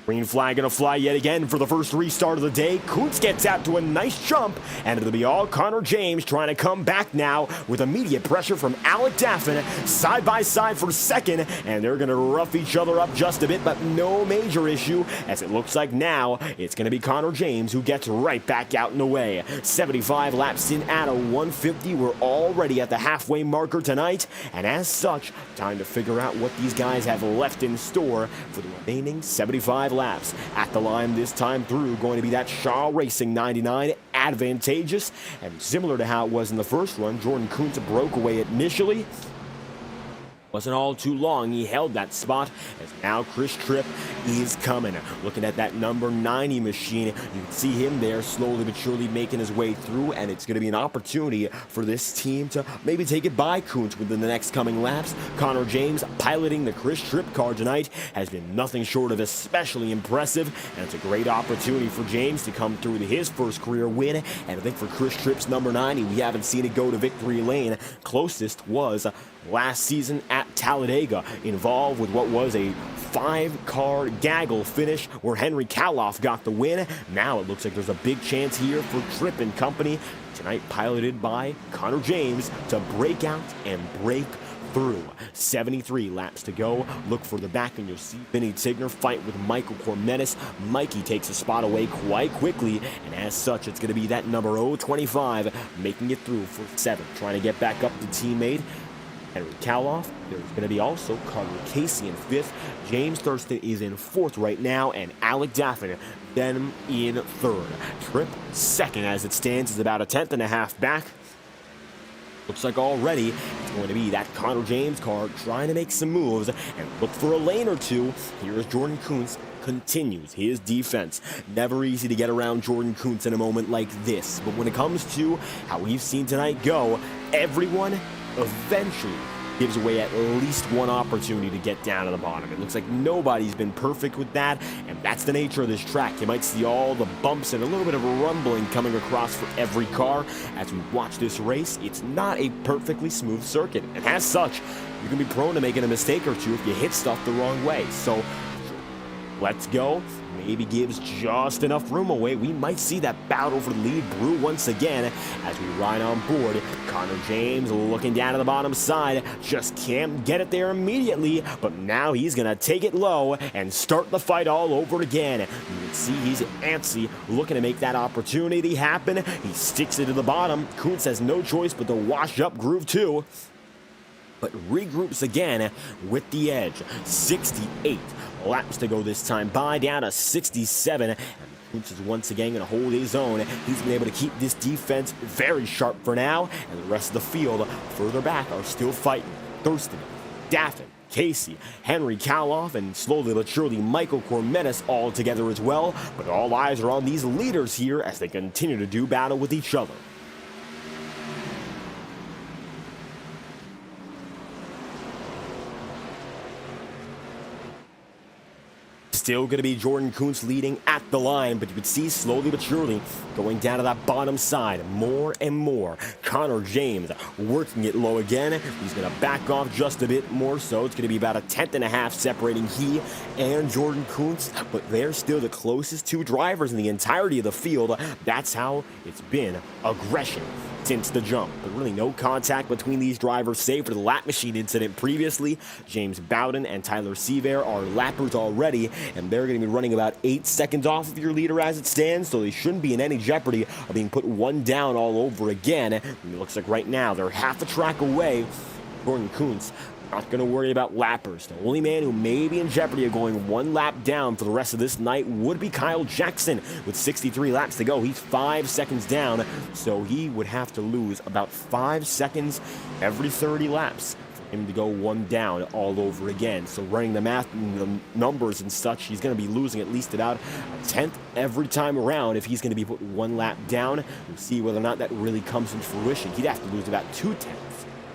Green flag gonna fly yet again for the first restart of the day. Kuntz gets out to a nice jump, and it'll be all Connor James trying to come back now with immediate pressure from Alec Daffin, side by side for second, and they're gonna rough each other up just a bit, but no major issue, as it looks like now it's gonna be Connor James who gets right back out in the way. 75 laps in at a 150. We're already at the halfway marker tonight, and as such, time to figure out what these guys have left in store for the remaining 75 laps. At the line this time through, going to be that Shaw Racing 99 advantageous, and similar to how it was in the first run, Jordan Kuntz broke away initially. Wasn't all too long, he held that spot, as now Chris Tripp is coming. Looking at that number 90 machine, you can see him there slowly but surely making his way through, and it's going to be an opportunity for this team to maybe take it by Kuntz within the next coming laps. Connor James piloting the Chris Tripp car tonight has been nothing short of especially impressive, and it's a great opportunity for James to come through to his first career win, and I think for Chris Tripp's number 90, we haven't seen it go to victory lane. Closest was last season at Talladega, involved with what was a 5-car gaggle finish where Henry Kaloff got the win. Now it looks like there's a big chance here for Tripp and company tonight, piloted by Connor James, to break out and break through. 73 laps to go. Look for the back and you'll see Vinny Tigner fight with Michael Cormenis. Mikey takes a spot away quite quickly, and as such it's going to be that number 025 making it through for 7th, trying to get back up to teammate Henry Kaloff. There's going to be also Carter Casey in 5th. James Thurston is in 4th right now, and Alec Daffin then in 3rd. Tripp 2nd as it stands, is about a 10th and a half back. Looks like already it's going to be that Connor James car trying to make some moves and look for a lane or two. Here is Jordan Kuntz. Continues his defense. Never easy to get around Jordan Kuntz in a moment like this, but when it comes to how we've seen tonight go, everyone eventually gives away at least one opportunity to get down to the bottom. It looks like nobody's been perfect with that, and that's the nature of this track. You might see all the bumps and a little bit of a rumbling coming across for every car. As we watch this race, it's not a perfectly smooth circuit, and as such, you can be prone to making a mistake or two if you hit stuff the wrong way. So let's go. Maybe gives just enough room away. We might see that battle for the lead brew once again as we ride on board. Connor James looking down to the bottom side. Just can't get it there immediately, but now he's going to take it low and start the fight all over again. You can see he's antsy, looking to make that opportunity happen. He sticks it to the bottom. Kuntz has no choice but to wash up Groove 2, but regroups again with the edge. 68 laps to go this time by, down to 67. And Kuntz is once again going to hold his own. He's been able to keep this defense very sharp for now, and the rest of the field further back are still fighting. Thurston, Daffin, Casey, Henry Kaloff, and slowly but surely Michael Cormetis all together as well. But all eyes are on these leaders here as they continue to do battle with each other. Still going to be Jordan Kuntz leading at the line, but you can see slowly but surely going down to that bottom side more and more. Connor James working it low again. He's going to back off just a bit more so. It's going to be about a 1/10.5 separating he and Jordan Kuntz, but they're still the closest two drivers in the entirety of the field. That's how it's been. Aggression since the jump, but really no contact between these drivers save for the lap machine incident previously. James Bowden and Tyler Seaver are lappers already, and they're going to be running about 8 seconds off of your leader as it stands, so they shouldn't be in any jeopardy of being put one down all over again. And it looks like right now they're half a track away. Jordan Kuntz not going to worry about lappers. The only man who may be in jeopardy of going one lap down for the rest of this night would be Kyle Jackson. With 63 laps to go, he's 5 seconds down, so he would have to lose about 5 seconds every 30 laps for him to go one down all over again. So running the math and the numbers and such, he's going to be losing at least about a 1/10 every time around if he's going to be put one lap down. We'll see whether or not that really comes into fruition. He'd have to lose about 2/10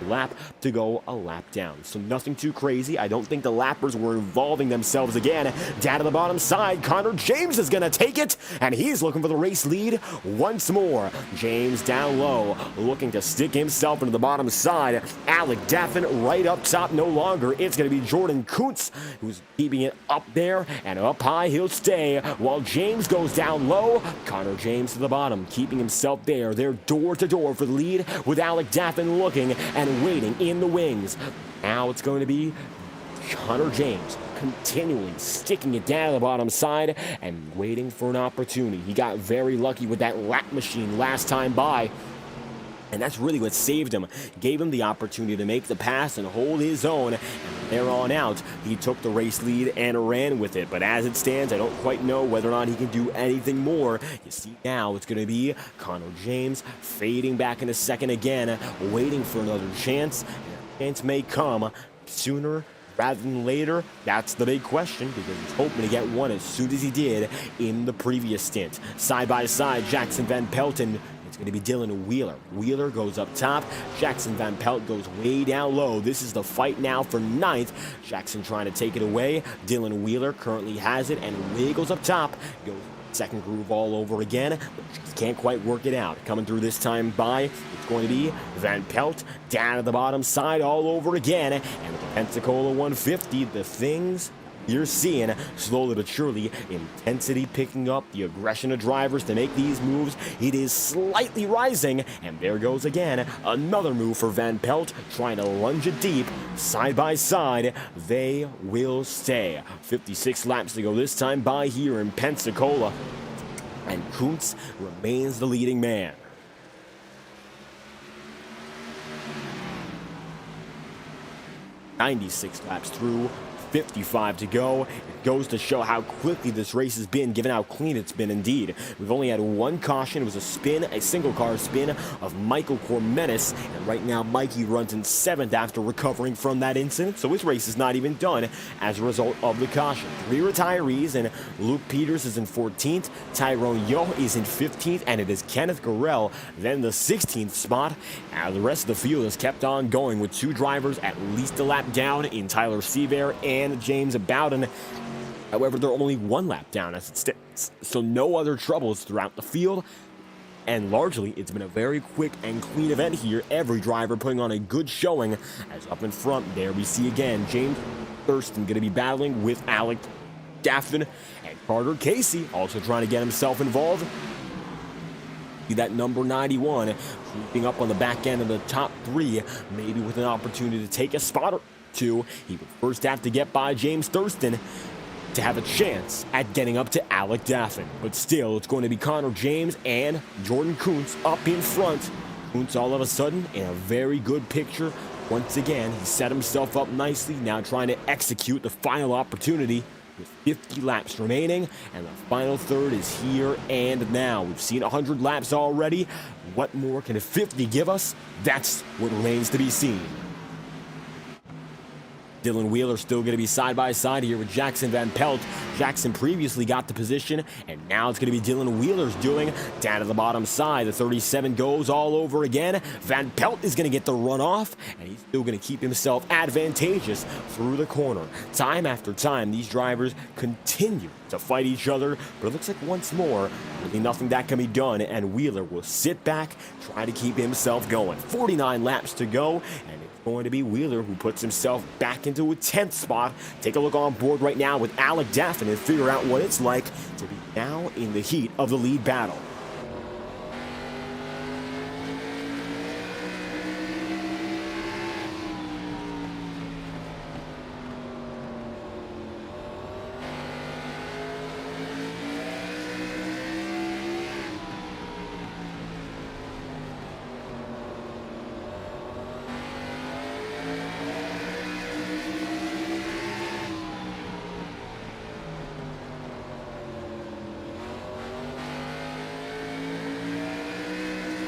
lap to go a lap down. So nothing too crazy. I don't think the lappers were involving themselves again. Down to the bottom side, Connor James is going to take it, and he's looking for the race lead once more. James down low, looking to stick himself into the bottom side. Alec Daffin right up top no longer. It's going to be Jordan Kuntz who's keeping it up there, and up high he'll stay while James goes down low. Connor James to the bottom, keeping himself there. They're door to door for the lead with Alec Daffin looking and waiting in the wings. Now it's going to be Connor James continually sticking it down the bottom side and waiting for an opportunity. He got very lucky with that lap machine last time by, and that's really what saved him. Gave him the opportunity to make the pass and hold his own. And from there on out, he took the race lead and ran with it. But as it stands, I don't quite know whether or not he can do anything more. You see now it's going to be Connor James fading back in a second again, waiting for another chance. And a chance may come sooner rather than later. That's the big question, because he's hoping to get one as soon as he did in the previous stint. Side by side, Jackson Van Pelton. It's going to be Dylan Wheeler. Wheeler goes up top. Jackson Van Pelt goes way down low. This is the fight now for 9th. Jackson trying to take it away. Dylan Wheeler currently has it and wiggles up top. Goes second groove all over again, but just can't quite work it out. Coming through this time by, it's going to be Van Pelt down at the bottom side all over again. And with the Pensacola 150, the things you're seeing slowly but surely, intensity picking up, the aggression of drivers to make these moves. It is slightly rising, and there goes again another move for Van Pelt, trying to lunge it deep. Side by side, they will stay. 56 laps to go this time by here in Pensacola, and Kuntz remains the leading man. "96 laps through, 55 to go. It goes to show how quickly this race has been, given how clean it's been indeed. We've only had one caution. It was a single car spin of Michael Cormenis, and right now Mikey runs in 7th after recovering from that incident, so his race is not even done as a result of the caution. 3 retirees, and Luke Peters is in 14th, Tyrone Yo is in 15th, and it is Kenneth Garrell then the 16th spot. The rest of the field has kept on going with 2 drivers at least a lap down in Tyler Seaver and James Bowden. However, they're only 1 lap down as it stands, so no other troubles throughout the field. And largely, it's been a very quick and clean event here. Every driver putting on a good showing. As up in front, there we see again James Thurston going to be battling with Alec Daffin, and Carter Casey also trying to get himself involved. See that number 91 creeping up on the back end of the top 3, maybe with an opportunity to take a spot or 2. He would first have to get by James Thurston to have a chance at getting up to Alec Daffin. But still, it's going to be Connor James and Jordan Kuntz up in front. Kuntz all of a sudden in a very good picture. Once again, he set himself up nicely, now trying to execute the final opportunity with 50 laps remaining, and the final third is here and now. We've seen 100 laps already. What more can a 50 give us? That's what remains to be seen. Dylan Wheeler still going to be side by side here with Jackson Van Pelt. Jackson previously got the position, and now it's going to be Dylan Wheeler's doing. Down to the bottom side, the 37 goes all over again. Van Pelt is going to get the run off, and he's still going to keep himself advantageous through the corner. Time after time, these drivers continue to fight each other, but it looks like once more, really nothing that can be done, and Wheeler will sit back, try to keep himself going. 49 laps to go, and it's going to be Wheeler who puts himself back into a 10th spot. Take a look on board right now with Alec Daffin and figure out what it's like to be now in the heat of the lead battle.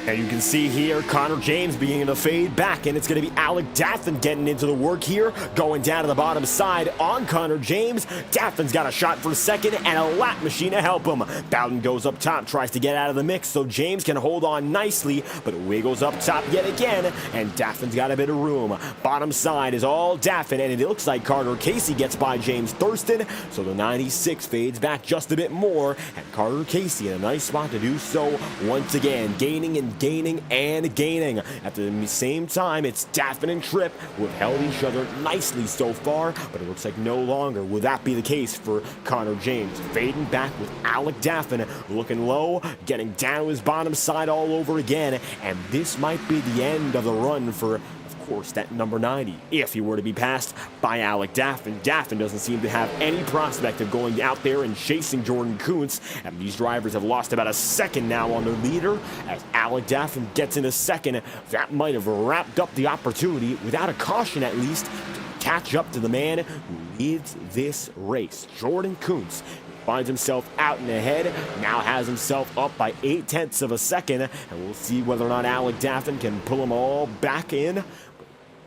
And you can see here Connor James beginning to fade back, and it's going to be Alec Daffin getting into the work here, going down to the bottom side on Connor James. Daffin's got a shot for second and a lap machine to help him. Bowden goes up top, tries to get out of the mix, so James can hold on nicely, but wiggles up top yet again, and Daffin's got a bit of room. Bottom side is all Daffin, and it looks like Carter Casey gets by James Thurston, so the 96 fades back just a bit more, and Carter Casey in a nice spot to do so once again, gaining and gaining and gaining. At the same time, it's Daffin and Tripp who have held each other nicely so far, but it looks like no longer will that be the case for Connor James. Fading back with Alec Daffin looking low, getting down to his bottom side all over again, and this might be the end of the run for, of course, that number 90. If he were to be passed by Alec Daffin, Daffin doesn't seem to have any prospect of going out there and chasing Jordan Kuntz, and these drivers have lost about a second now on their leader. As Alec Daffin gets into second, that might have wrapped up the opportunity, without a caution at least, to catch up to the man who leads this race. Jordan Kuntz finds himself out and ahead, now has himself up by 0.8 of a second, and we'll see whether or not Alec Daffin can pull them all back in.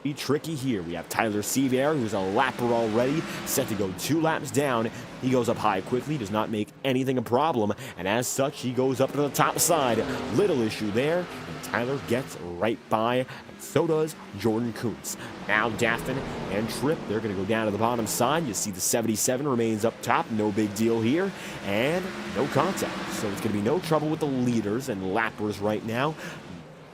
Be tricky here. We have Tyler Seaver, who's a lapper already, set to go 2 laps down. He goes up high quickly, does not make anything a problem, and as such, he goes up to the top side. Little issue there, and Tyler gets right by, and so does Jordan Kuntz. Now Daffin and Tripp, they're going to go down to the bottom side. You see the 77 remains up top, no big deal here, and no contact. So it's going to be no trouble with the leaders and lappers right now.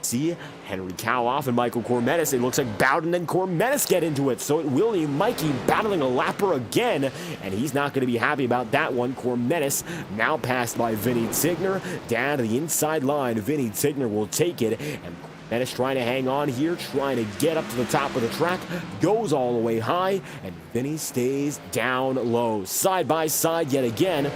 See Henry Cowloff and Michael Cormenis. It looks like Bowden and Cormenis get into it, so it will be Mikey battling a lapper again, and he's not going to be happy about that one. Cormenis now passed by Vinny Tigner down to the inside line. Vinny Tigner will take it, and Cormenis trying to hang on here, trying to get up to the top of the track, goes all the way high, and Vinny stays down low. Side by side yet again.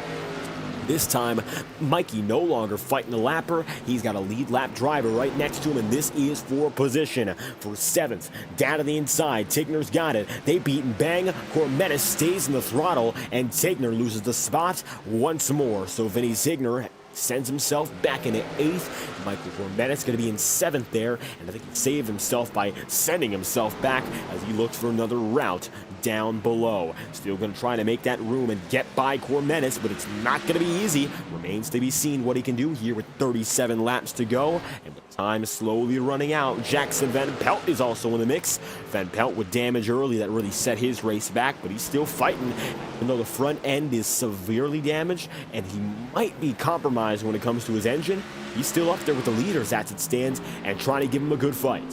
This time, Mikey no longer fighting the lapper. He's got a lead lap driver right next to him, and this is for position. For 7th, down to the inside, Tigner's got it. They beat and bang. Cormetis stays in the throttle, and Tigner loses the spot once more. So Vinny Tigner sends himself back into 8th. Michael Cormetis going to be in 7th there, and I think he saved himself by sending himself back as he looks for another route down below. Still going to try to make that room and get by Cormetis, but it's not going to be easy. Remains to be seen what he can do here with 37 laps to go, and with time slowly running out. Jackson Van Pelt is also in the mix. Van Pelt with damage early that really set his race back, but he's still fighting, even though the front end is severely damaged, and he might be compromised when it comes to his engine. He's still up there with the leaders as it stands and trying to give him a good fight.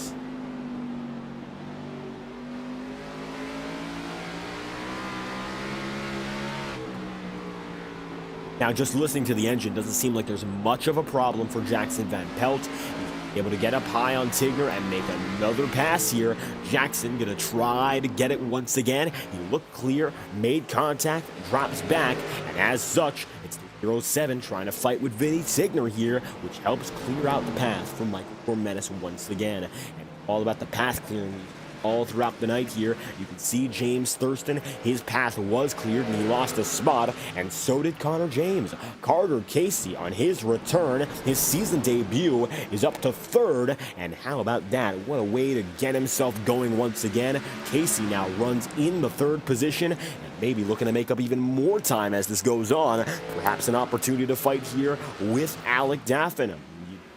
Now, just listening to the engine doesn't seem like there's much of a problem for Jackson Van Pelt. He's able to get up high on Tigner and make another pass here. Jackson gonna try to get it once again. He looked clear, made contact, drops back, and as such, it's the 07 trying to fight with Vinny Tigner here, which helps clear out the path for Michael Cormetis once again. And all about the path clearing all throughout the night here. You can see James Thurston, his path was cleared and he lost a spot, and so did Connor James. Carter Casey on his return, his season debut, is up to 3rd, and how about that? What a way to get himself going once again. Casey now runs in the 3rd position, and maybe looking to make up even more time as this goes on. Perhaps an opportunity to fight here with Alec Daffin.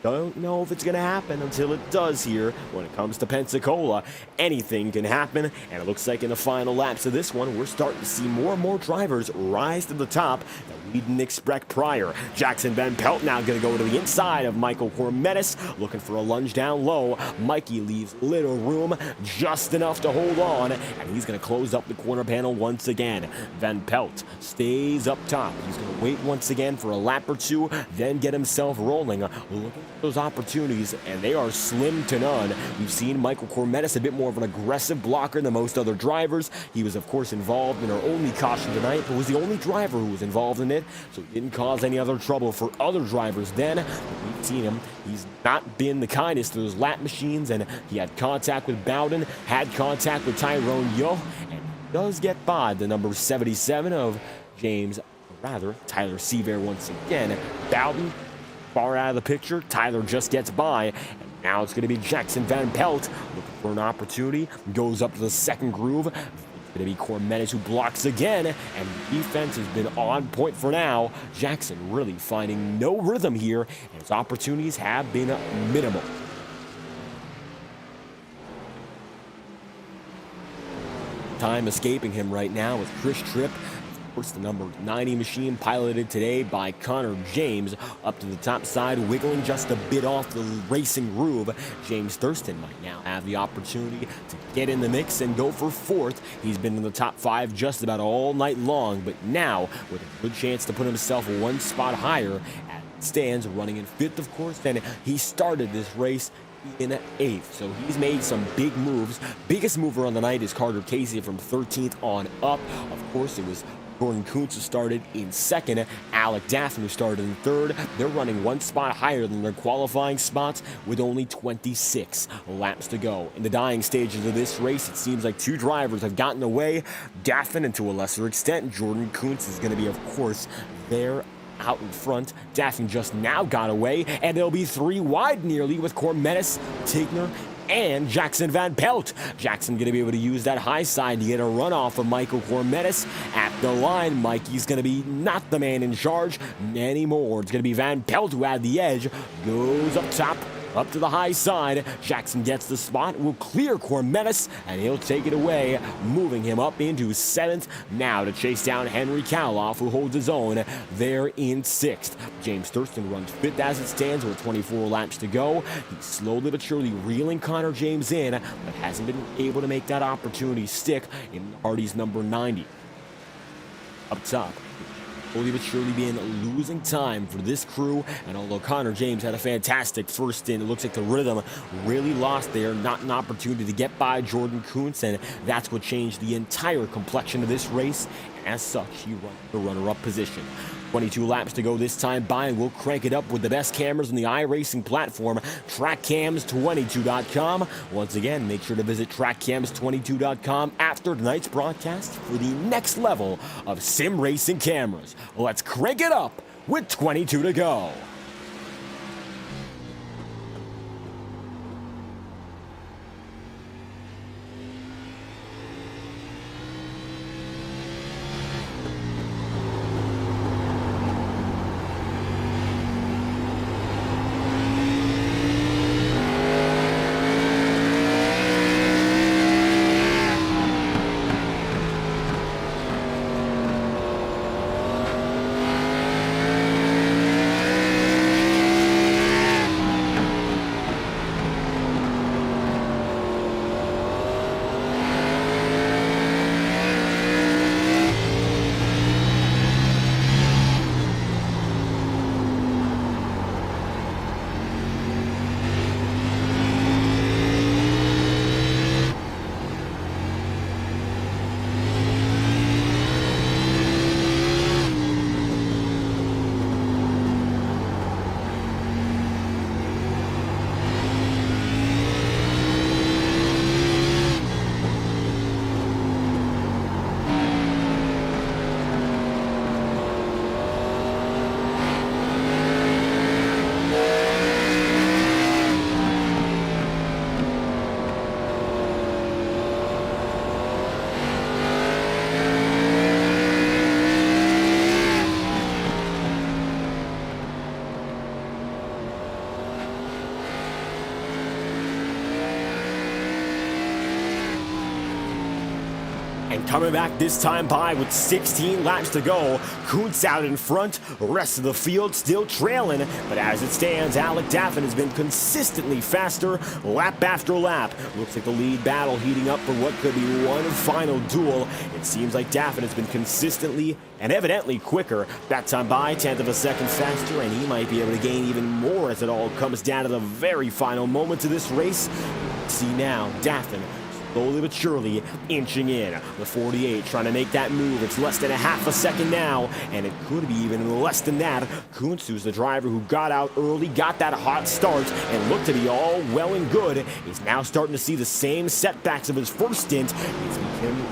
Don't know if it's going to happen until it does here. When it comes to Pensacola, anything can happen, and it looks like in the final laps of this one, we're starting to see more and more drivers rise to the top that we didn't expect prior. Jackson Van Pelt now going to go to the inside of Michael Cormetis, looking for a lunge down low. Mikey leaves little room, just enough to hold on, and he's going to close up the corner panel once again. Van Pelt stays up top. He's going to wait once again for a lap or two, then get himself rolling. Looking for those opportunities, and they are slim to none. We've seen Michael Cormetis a bit more of an aggressive blocker than most other drivers. He was, of course, involved in our only caution tonight, but was the only driver who was involved in it, so he didn't cause any other trouble for other drivers then. We've seen him. He's not been the kindest to those lap machines, and he had contact with Bowden, had contact with Tyrone Yo, and does get by the number 77 of Tyler Seaver once again. Bowden far out of the picture. Tyler just gets by, and now it's going to be Jackson Van Pelt looking for an opportunity. Goes up to the 2nd groove. It's going to be Cormetis who blocks again, and defense has been on point for now. Jackson really finding no rhythm here, and his opportunities have been minimal. Time escaping him right now with Chris Tripp. The number 90 machine piloted today by Connor James up to the top side, wiggling just a bit off the racing groove. James Thurston might now have the opportunity to get in the mix and go for 4th. He's been in the top 5 just about all night long, but now with a good chance to put himself one spot higher as it stands, running in 5th, of course. Then he started this race in 8th, so he's made some big moves. Biggest mover on the night is Carter Casey from 13th on up. Of course, it was Gordon Kuntz who started in 2nd, Alec Daffin who started in 3rd. They're running one spot higher than their qualifying spots with only 26 laps to go. In the dying stages of this race, it seems like 2 drivers have gotten away. Daffin, and to a lesser extent, Jordan Kuntz is going to be, of course, there out in front. Daffin just now got away, and they'll be 3 wide nearly with Cormetis, Tigner, and Jackson Van Pelt. Jackson going to be able to use that high side to get a runoff of Michael Cormetis. At the line, Mikey's going to be not the man in charge anymore. It's going to be Van Pelt who had the edge. Goes up top, up to the high side. Jackson gets the spot, will clear Cormetis, and he'll take it away, moving him up into 7th. Now to chase down Henry Kaloff, who holds his own there in 6th. James Thurston runs 5th as it stands with 24 laps to go. He's slowly but surely reeling Connor James in, but hasn't been able to make that opportunity stick in Hardy's number 90. Up top, slowly but surely been losing time for this crew, and although Connor James had a fantastic first stint, it looks like the rhythm really lost there. Not an opportunity to get by Jordan Kuntz, and that's what changed the entire complexion of this race. As such, he runs the runner-up position. 22 laps to go this time by, and we'll crank it up with the best cameras on the iRacing platform, TrackCams22.com. Once again, make sure to visit TrackCams22.com after tonight's broadcast for the next level of sim racing cameras. Let's crank it up with 22 to go. Coming back this time by with 16 laps to go. Kuntz out in front, rest of the field still trailing, but as it stands, Alec Daffin has been consistently faster lap after lap. Looks like the lead battle heating up for what could be one final duel. It seems like Daffin has been consistently and evidently quicker. That time by, 10th of a second faster, and he might be able to gain even more as it all comes down to the very final moments of this race. See now, Daffin slowly but surely inching in. The 48 trying to make that move. It's less than a half a second now, and it could be even less than that. Kuntz, who's the driver who got out early, got that hot start, and looked to be all well and good, is now starting to see the same setbacks of his first stint. It's becoming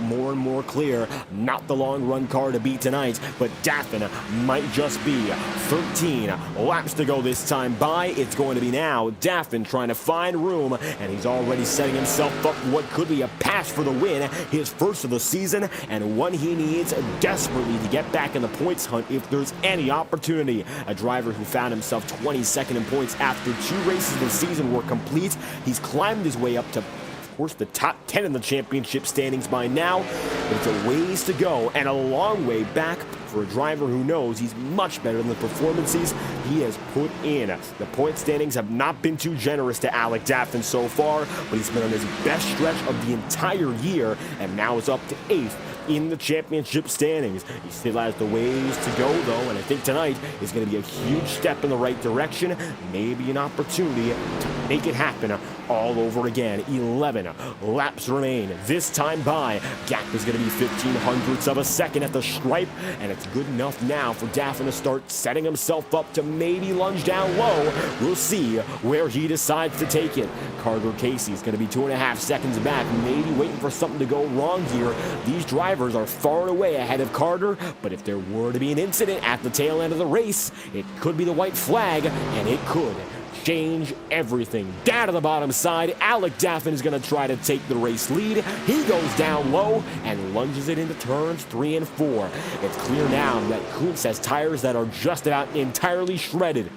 more and more clear. Not the long run car to beat tonight, but Daffin might just be 13 laps to go this time by. It's going to be now Daffin trying to find room, and he's already setting himself up for what could be a pass for the win, his first of the season, and one he needs desperately to get back in the points hunt if there's any opportunity. A driver who found himself 22nd in points after 2 races of the season were complete. He's climbed his way up to, of course, the top 10 in the championship standings by now, but it's a ways to go and a long way back for a driver who knows he's much better than the performances he has put in. The point standings have not been too generous to Alec Daffin so far, but he's been on his best stretch of the entire year, and now is up to 8th in the championship standings. He still has the ways to go, though, and I think tonight is going to be a huge step in the right direction, maybe an opportunity to make it happen all over again. 11 laps remain. This time by, gap is going to be 0.15 of a second at the stripe, and it's good enough now for Daffin to start setting himself up to maybe lunge down low. We'll see where he decides to take it. Carter Casey's going to be 2.5 seconds back, maybe waiting for something to go wrong here. These drivers are far and away ahead of Carter, but if there were to be an incident at the tail end of the race, it could be the white flag, and it could change everything. Down to the bottom side, Alec Daffin is going to try to take the race lead. He goes down low and lunges it into turns 3 and 4. It's clear now that Kuntz has tires that are just about entirely shredded.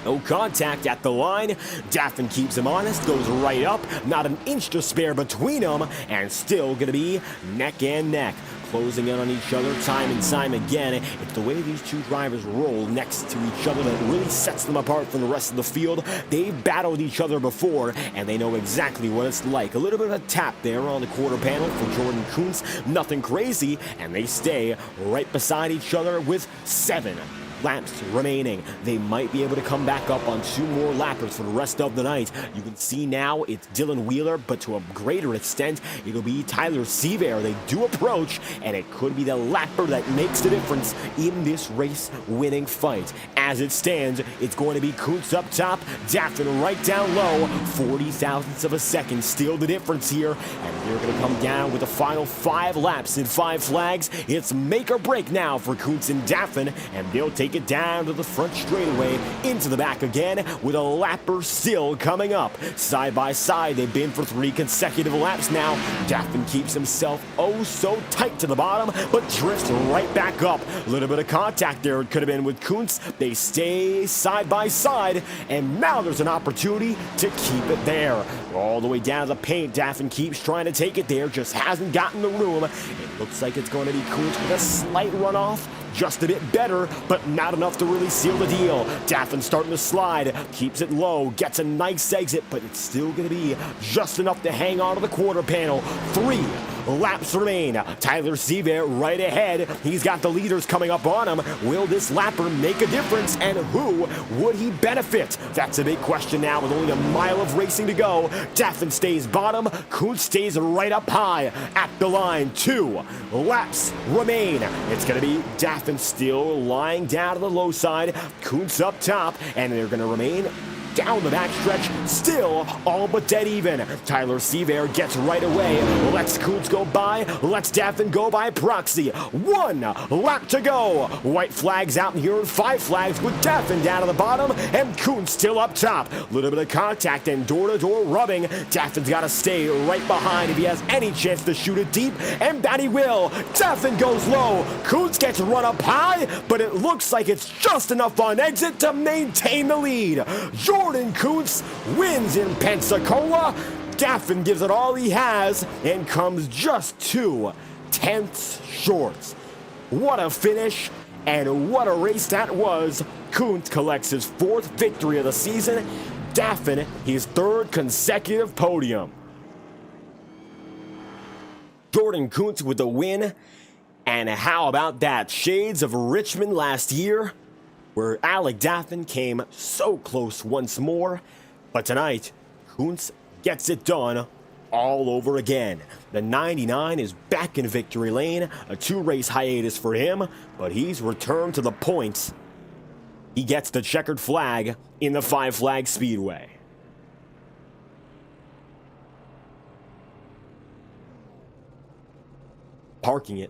No contact at the line. Daffin keeps him honest, goes right up, not an inch to spare between them, and still going to be neck and neck. Closing in on each other time and time again. It's the way these two drivers roll next to each other that really sets them apart from the rest of the field. They've battled each other before, and they know exactly what it's like. A little bit of a tap there on the quarter panel for Jordan Kuntz. Nothing crazy, and they stay right beside each other with 7 laps remaining. They might be able to come back up on 2 more lappers for the rest of the night. You can see now it's Dylan Wheeler, but to a greater extent, it'll be Tyler Seaver. They do approach, and it could be the lapper that makes the difference in this race-winning fight. As it stands, it's going to be Kuntz up top, Daffin right down low, 40 thousandths of a second, still the difference here, and they're going to come down with the final 5 laps in 5 flags. It's make or break now for Kuntz and Daffin, and they'll take it down to the front straightaway, into the back again, with a lapper still coming up. Side by side, they've been for 3 consecutive laps now. Daffin keeps himself oh so tight to the bottom, but drifts right back up. A little bit of contact there, it could have been with Kuntz. They stay side by side, and now there's an opportunity to keep it there. All the way down to the paint, Daffin keeps trying to take it there, just hasn't gotten the room. It looks like it's going to be Kuntz with a slight runoff. Just a bit better, but not enough to really seal the deal. Daffin starting to slide, keeps it low, gets a nice exit, but it's still going to be just enough to hang on to the quarter panel. 3 laps remain. Tyler Seaver right ahead. He's got the leaders coming up on him. Will this lapper make a difference, and who would he benefit? That's a big question now with only a mile of racing to go. Daffin stays bottom. Kuntz stays right up high at the line. 2 laps remain. It's going to be Daffin still lying down to the low side. Kuntz up top, and they're going to remain down the backstretch, still all but dead even. Tyler Seaver gets right away, lets Kuntz go by, lets Daffin go by proxy. 1 lap to go. White flags out here in 5 flags with Daffin down at the bottom and Kuntz still up top. Little bit of contact and door-to-door rubbing. Daffin's got to stay right behind if he has any chance to shoot it deep, and that he will. Daffin goes low. Kuntz gets run up high, but it looks like it's just enough on exit to maintain the lead. Jordan Kuntz wins in Pensacola. Daffin gives it all he has and comes just 2 tenths short. What a finish, and what a race that was. Kuntz collects his 4th victory of the season. Daffin, his 3rd consecutive podium. Jordan Kuntz with the win. And how about that? Shades of Richmond last year, where Alec Daffin came so close once more. But tonight, Kuntz gets it done all over again. The 99 is back in victory lane, a 2-race hiatus for him, but he's returned to the points. He gets the checkered flag in the Five Flags Speedway. Parking it.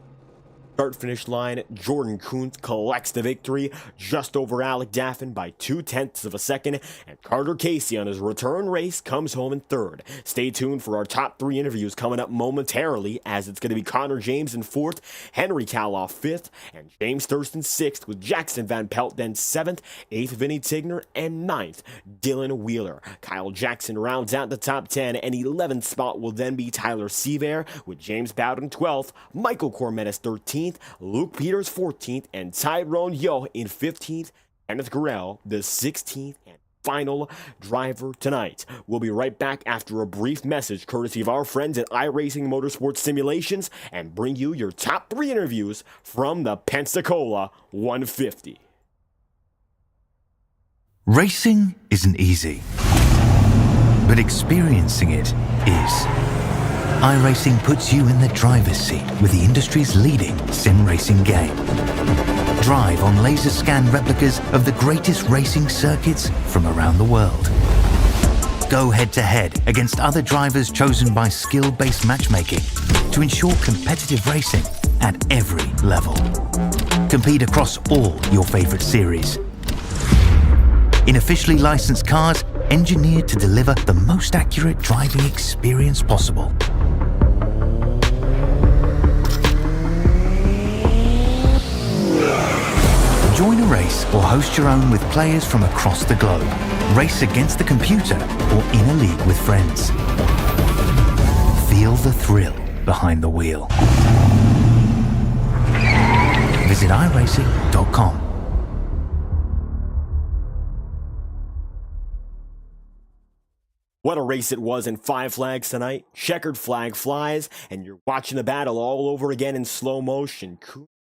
Start-finish line, Jordan Kuntz collects the victory just over Alec Daffin by 2 tenths of a second, and Carter Casey on his return race comes home in 3rd. Stay tuned for our top 3 interviews coming up momentarily, as it's going to be Connor James in 4th, Henry Kaloff 5th, and James Thurston 6th, with Jackson Van Pelt then 7th, 8th Vinny Tigner, and 9th Dylan Wheeler. Kyle Jackson rounds out the top 10, and 11th spot will then be Tyler Seaver, with James Bowden 12th, Michael Cormetis 13th, Luke Peters 14th, and Tyrone Yo in 15th. Kenneth Gurrell, the 16th and final driver tonight. We'll be right back after a brief message courtesy of our friends at iRacing Motorsport Simulations, and bring you your top 3 interviews from the Pensacola 150. Racing isn't easy, but experiencing it is. iRacing puts you in the driver's seat with the industry's leading sim racing game. Drive on laser scan replicas of the greatest racing circuits from around the world. Go head-to-head against other drivers chosen by skill-based matchmaking to ensure competitive racing at every level. Compete across all your favorite series. In officially licensed cars engineered to deliver the most accurate driving experience possible. Join a race or host your own with players from across the globe. Race against the computer or in a league with friends. Feel the thrill behind the wheel. Visit iRacing.com. What a race it was in 5 flags tonight. Checkered flag flies, and you're watching the battle all over again in slow motion.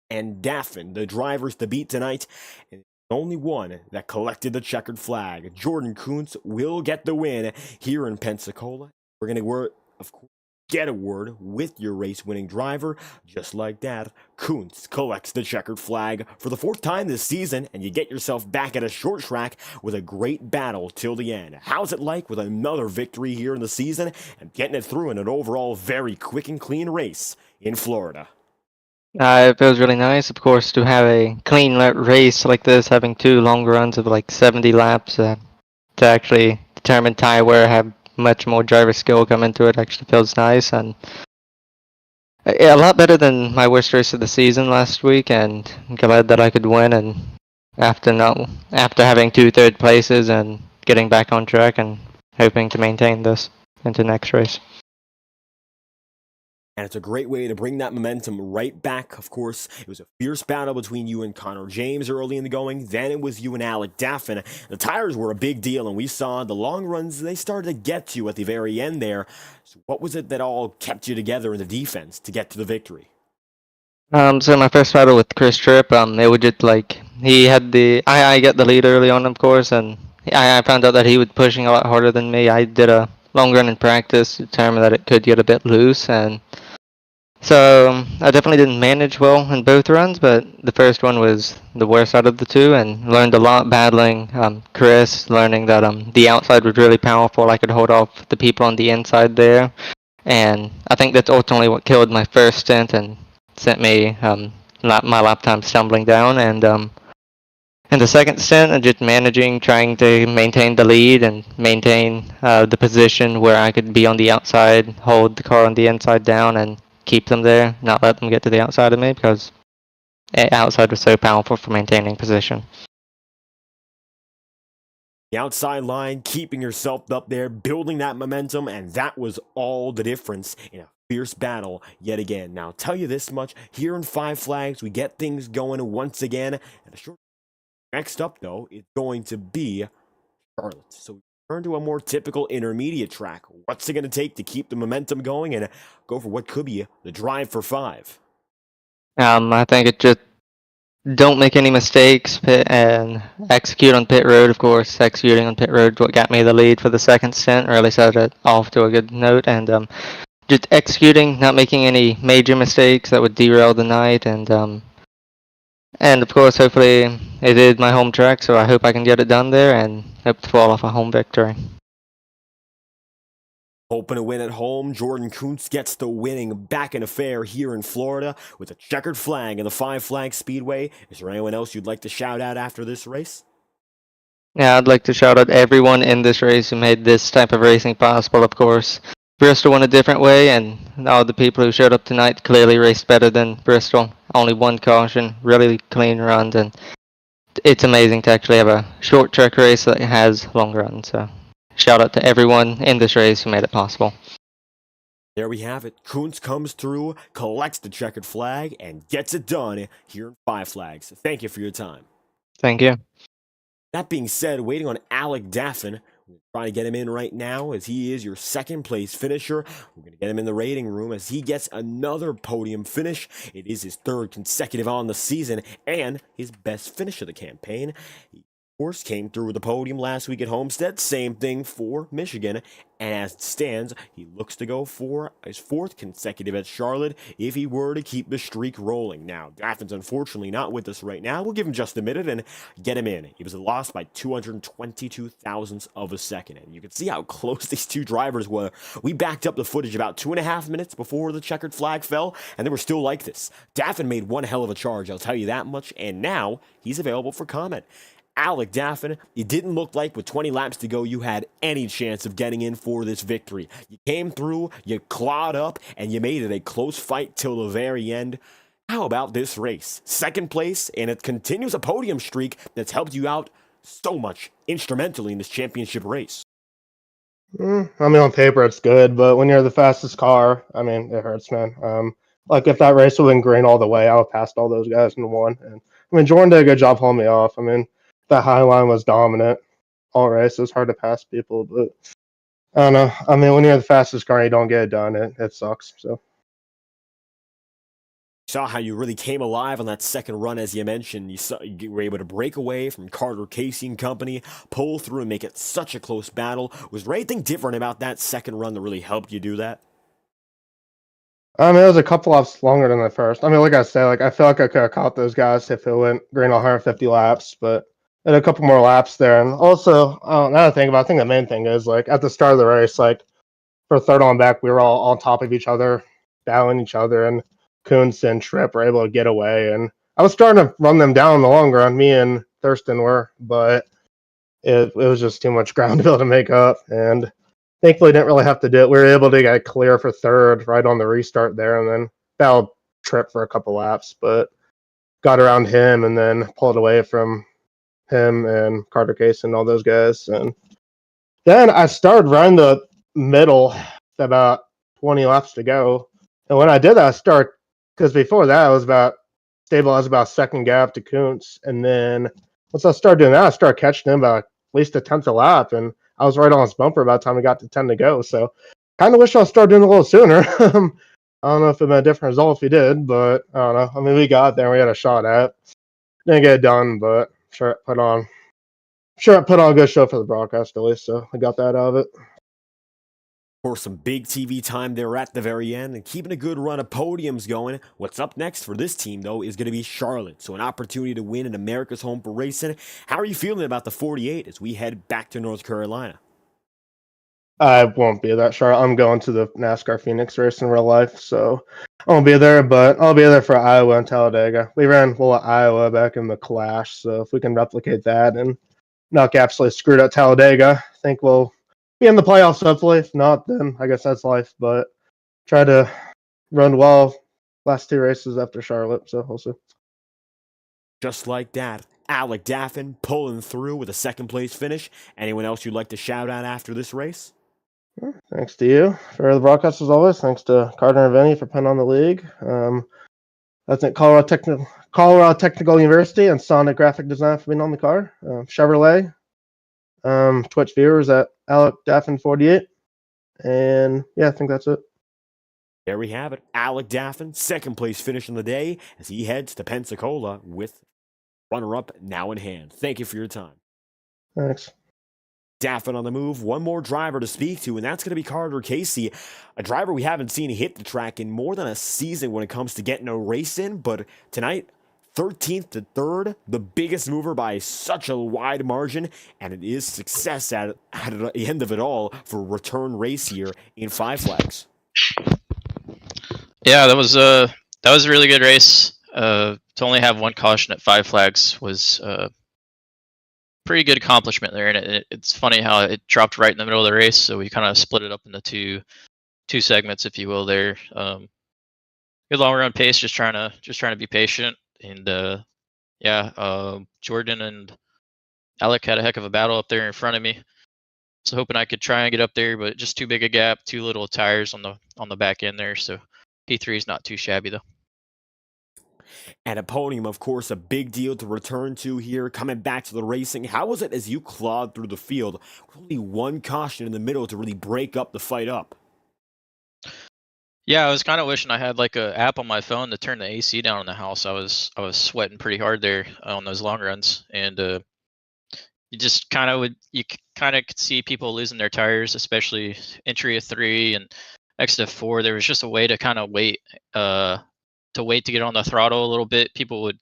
and Daffin, the drivers to beat tonight. And the only one that collected the checkered flag. Jordan Kuntz will get the win here in Pensacola. We're going to, of course, get a word with your race-winning driver. Just like that, Kuntz collects the checkered flag for the 4th time this season, and you get yourself back at a short track with a great battle till the end. How's it like with another victory here in the season and getting it through in an overall very quick and clean race in Florida? It feels really nice, of course, to have a clean race like this, having 2 long runs of like 70 laps to actually determine tire wear, have much more driver skill come into it. Actually feels nice, and a lot better than my worst race of the season last week, and I'm glad that I could win. And after having 2 third places and getting back on track and hoping to maintain this into next race. And it's a great way to bring that momentum right back. Of course, it was a fierce battle between you and Connor James early in the going. Then it was you and Alec Daffin. The tires were a big deal, and we saw the long runs, they started to get to you at the very end there. So what was it that all kept you together in the defense to get to the victory? So my first battle with Chris Tripp, it was just like he had I get the lead early on, of course, and I found out that he was pushing a lot harder than me. I did a long run in practice, determined that it could get a bit loose, and so I definitely didn't manage well in both runs, but the first one was the worst out of the 2, and learned a lot battling Chris, learning that the outside was really powerful. I could hold off the people on the inside there, and I think that's ultimately what killed my first stint and sent me my lap time stumbling down. And in the second stint, just managing, trying to maintain the lead and maintain the position where I could be on the outside, hold the car on the inside down, and keep them there, not let them get to the outside of me, because the outside was so powerful for maintaining position. The outside line, keeping yourself up there, building that momentum, and that was all the difference in a fierce battle yet again. Now, I'll tell you this much, here in Five Flags, we get things going once again. And next up, though, is going to be Charlotte. So we turn to a more typical intermediate track. What's it going to take to keep the momentum going and go for what could be the drive for 5? I think it just don't make any mistakes and execute on pit road, of course. Executing on pit road what got me the lead for the second stint, really set it off to a good note, and just executing, not making any major mistakes that would derail the night, and of course, hopefully it is my home track, so I hope I can get it done there and hope to fall off a home victory. Hoping to win at home, Jordan Kuntz gets the winning back in affair here in Florida with a checkered flag in the Five Flags Speedway. Is there anyone else you'd like to shout out after this race? Yeah, I'd like to shout out everyone in this race who made this type of racing possible, of course. Bristol went a different way, and all the people who showed up tonight clearly raced better than Bristol. Only 1 caution, really clean runs, and it's amazing to actually have a short track race that has long runs. So shout out to everyone in this race who made it possible. There we have it. Kuntz comes through, collects the checkered flag, and gets it done here in Five Flags. Thank you for your time. Thank you. That being said, waiting on Alec Daffin. We're trying to get him in right now as he is your second place finisher. We're going to get him in the rating room as he gets another podium finish. It is his 3rd consecutive on the season and his best finish of the campaign. He, of course, came through with the podium last week at Homestead. Same thing for Michigan. And as it stands, he looks to go for his 4th consecutive at Charlotte if he were to keep the streak rolling. Now, Daffin's unfortunately not with us right now. We'll give him just a minute and get him in. He was lost by 222 thousandths of a second. And you can see how close these 2 drivers were. We backed up the footage about 2.5 minutes before the checkered flag fell, and they were still like this. Daffin made one hell of a charge, I'll tell you that much, and now he's available for comment. Alec Daffin, it didn't look like with 20 laps to go you had any chance of getting in for this victory. You came through, you clawed up, and you made it a close fight till the very end. How about this race? 2nd place, and it continues a podium streak that's helped you out so much instrumentally in this championship race. I mean, on paper it's good, but when you're the fastest car, I mean, it hurts, man. Like if that race would have been green all the way, I would have passed all those guys in 1. And I mean, Jordan did a good job holding me off. I mean, that high line was dominant all race. It was hard to pass people, but I don't know. I mean, when you're the fastest car and you don't get it done, it sucks. So saw how you really came alive on that second run, as you mentioned. You were able to break away from Carter Casey and company, pull through and make it such a close battle. Was there anything different about that second run that really helped you do that? I mean, it was a couple laps longer than the first. I mean, like I said, like I feel like I could have caught those guys if it went green 150 laps, but I had a couple more laps there. And also, another thing about, I think the main thing is like at the start of the race, like for third on back, we were all on top of each other, battling each other, and Kuntz and Tripp were able to get away. And I was starting to run them down in the long run, me and Thurston were, but it was just too much ground to be able to make up. And thankfully, didn't really have to do it. We were able to get clear for third right on the restart there, and then battled Tripp for a couple laps, but got around him and then pulled away from him and Carter Case and all those guys. And then I started running the middle about 20 laps to go. And when I did that, I started, because before that, I was about stabilized about second gap to Kuntz. And then once I started doing that, I started catching him about at least a tenth a lap. And I was right on his bumper by the time we got to 10 to go. So kind of wish I started doing it a little sooner. I don't know if it made a different result if he did, but I don't know. I mean, we got there and we had a shot at it. Didn't get it done, but sure it put on a good show for the broadcast at least. So I got that out of it. For some big TV time there at the very end and keeping a good run of podiums going. What's up next for this team, though, is going to be Charlotte. So an opportunity to win in America's home for racing. How are you feeling about the 48 as we head back to North Carolina? I won't be that Charlotte. I'm going to the NASCAR Phoenix race in real life, so I won't be there, but I'll be there for Iowa and Talladega. We ran well at Iowa back in the Clash, so if we can replicate that and not get absolutely screwed at Talladega, I think we'll be in the playoffs, hopefully. If not, then I guess that's life. But try to run well last two races after Charlotte, so we'll see. Just like that, Alec Daffin pulling through with a second place finish. Anyone else you'd like to shout out after this race? Thanks to you for the broadcast as always. Thanks to Carter and Vinny for putting on the league. I think Colorado Technical University and Sonic Graphic Design for being on the car. Chevrolet. Twitch viewers at Alec Daffin 48. And yeah, I think that's it. There we have it. Alec Daffin, second place finish in the day as he heads to Pensacola with runner-up now in hand. Thank you for your time. Thanks. Daffin on the move. One more driver to speak to, and that's going to be Carter Casey, a driver we haven't seen hit the track in more than a season when it comes to getting a race in, but tonight, 13th to 3rd, the biggest mover by such a wide margin, and it is success at the end of it all for a return race here in Five Flags. Yeah, that was a really good race. To only have one caution at Five Flags was pretty good accomplishment there, and it's funny how it dropped right in the middle of the race, so we kind of split it up into two segments, if you will. There, good long run pace, just trying to be patient, and Jordan and Alec had a heck of a battle up there in front of me. So hoping I could try and get up there, but just too big a gap, too little tires on the back end there. So P3 is not too shabby though. And a podium, of course, a big deal to return to here, coming back to the racing. How was it as you clawed through the field with only one caution in the middle to really break up the fight up? Yeah, I was kind of wishing I had like a app on my phone to turn the AC down in the house. I was sweating pretty hard there on those long runs, and you just kind of could see people losing their tires, especially entry of 3 and exit of 4. There was just a way to kind of wait to get on the throttle a little bit. People would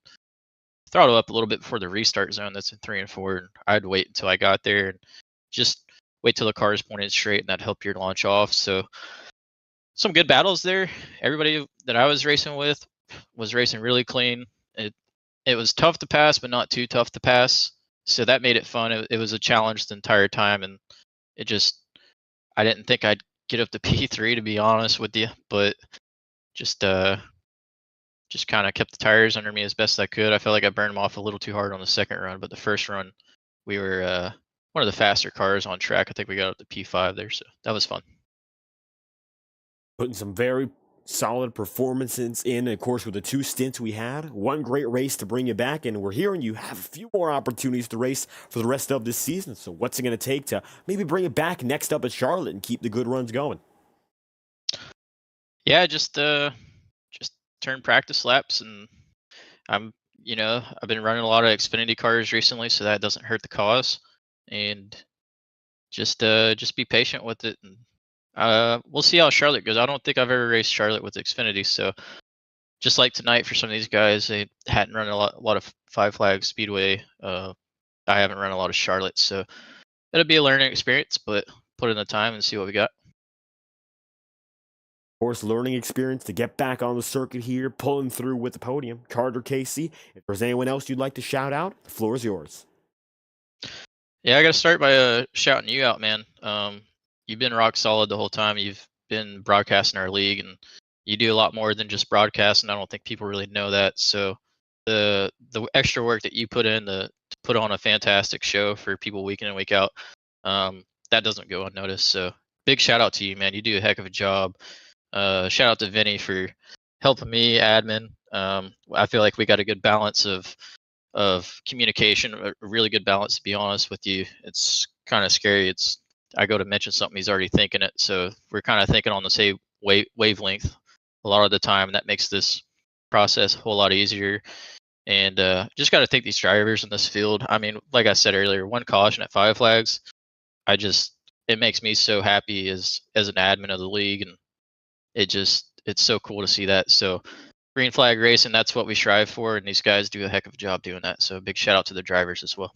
throttle up a little bit before the restart zone that's in 3 and 4, and I'd wait until I got there and just wait till the car is pointed straight, and that'd help your launch off. So some good battles there. Everybody that I was racing with was racing really clean. It was tough to pass, but not too tough to pass. So that made it fun. It was a challenge the entire time, and I didn't think I'd get up to P3, to be honest with you, but just kind of kept the tires under me as best I could. I felt like I burned them off a little too hard on the second run, but the first run, we were one of the faster cars on track. I think we got up to P5 there, so that was fun. Putting some very solid performances in, of course, with the 2 stints we had. One great race to bring you back, and we're hearing you have a few more opportunities to race for the rest of this season. So what's it going to take to maybe bring it back next up at Charlotte and keep the good runs going? Yeah, just turn practice laps, and I've been running a lot of Xfinity cars recently, so that doesn't hurt the cause, and just be patient with it. And we'll see how Charlotte goes. I don't think I've ever raced Charlotte with Xfinity, so just like tonight for some of these guys, they hadn't run a lot of Five Flags Speedway. I haven't run a lot of Charlotte, so it'll be a learning experience, but put in the time and see what we got. Course, learning experience to get back on the circuit here, pulling through with the podium. Carter Casey, if there's anyone else you'd like to shout out, the floor is yours. Yeah, I got to start by shouting you out, man. You've been rock solid the whole time. You've been broadcasting our league, and you do a lot more than just broadcast, and I don't think people really know that. So the extra work that you put in to put on a fantastic show for people week in and week out, that doesn't go unnoticed. So big shout out to you, man. You do a heck of a job. Shout out to Vinny for helping me, admin. I feel like we got a good balance of communication, a really good balance, to be honest with you. It's kind of scary. I go to mention something, he's already thinking it. So we're kind of thinking on the same wavelength a lot of the time, and that makes this process a whole lot easier. And just got to thank these drivers in this field. I mean, like I said earlier, one caution at Five Flags, it makes me so happy as an admin of the league, and it's so cool to see that. So green flag racing, that's what we strive for, and these guys do a heck of a job doing that. So big shout out to the drivers as well.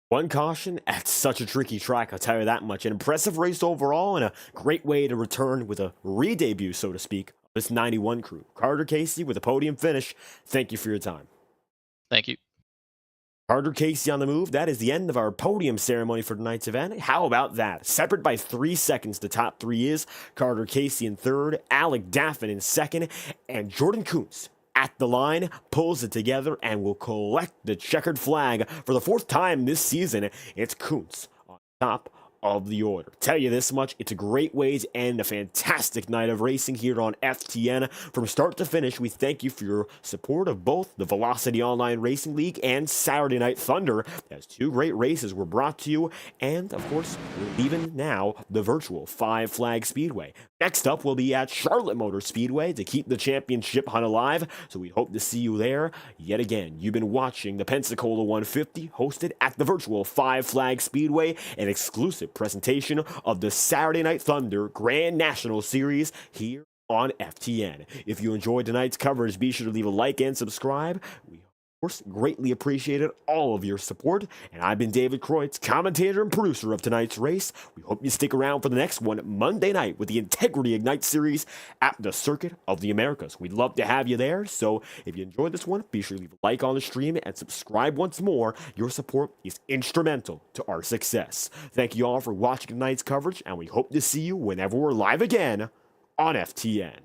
One caution at such a tricky track, I'll tell you that much. An impressive race overall, and a great way to return with a re-debut, so to speak, of this 91 crew. Carter Casey with a podium finish. Thank you for your time. Thank you. Carter Casey on the move. That is the end of our podium ceremony for tonight's event. How about that? Separate by 3 seconds, the top three is Carter Casey in third, Alec Daffin in second, and Jordan Kuntz at the line pulls it together and will collect the checkered flag for the 4th time this season. It's Kuntz on top of the order. Tell you this much, it's a great way to end a fantastic night of racing here on FTN. From start to finish, we thank you for your support of both the Velocity Online Racing League and Saturday Night Thunder, as 2 great races were brought to you, and of course, we're leaving now the virtual Five Flags Speedway. Next up, we'll be at Charlotte Motor Speedway to keep the championship hunt alive, so we hope to see you there. Yet again, you've been watching the Pensacola 150, hosted at the virtual Five Flags Speedway, an exclusive presentation of the Saturday Night Thunder Grand National Series here on FTN. If you enjoyed tonight's coverage, be sure to leave a like and subscribe. We of course greatly appreciated all of your support, and I've been David Kreutz, commentator and producer of tonight's race. We hope you stick around for the next one Monday night with the Integrity Ignite series at the Circuit of the Americas. We'd love to have you there, so if you enjoyed this one, be sure to leave a like on the stream and subscribe once more. Your support is instrumental to our success. Thank you all for watching tonight's coverage, and we hope to see you whenever we're live again on FTN.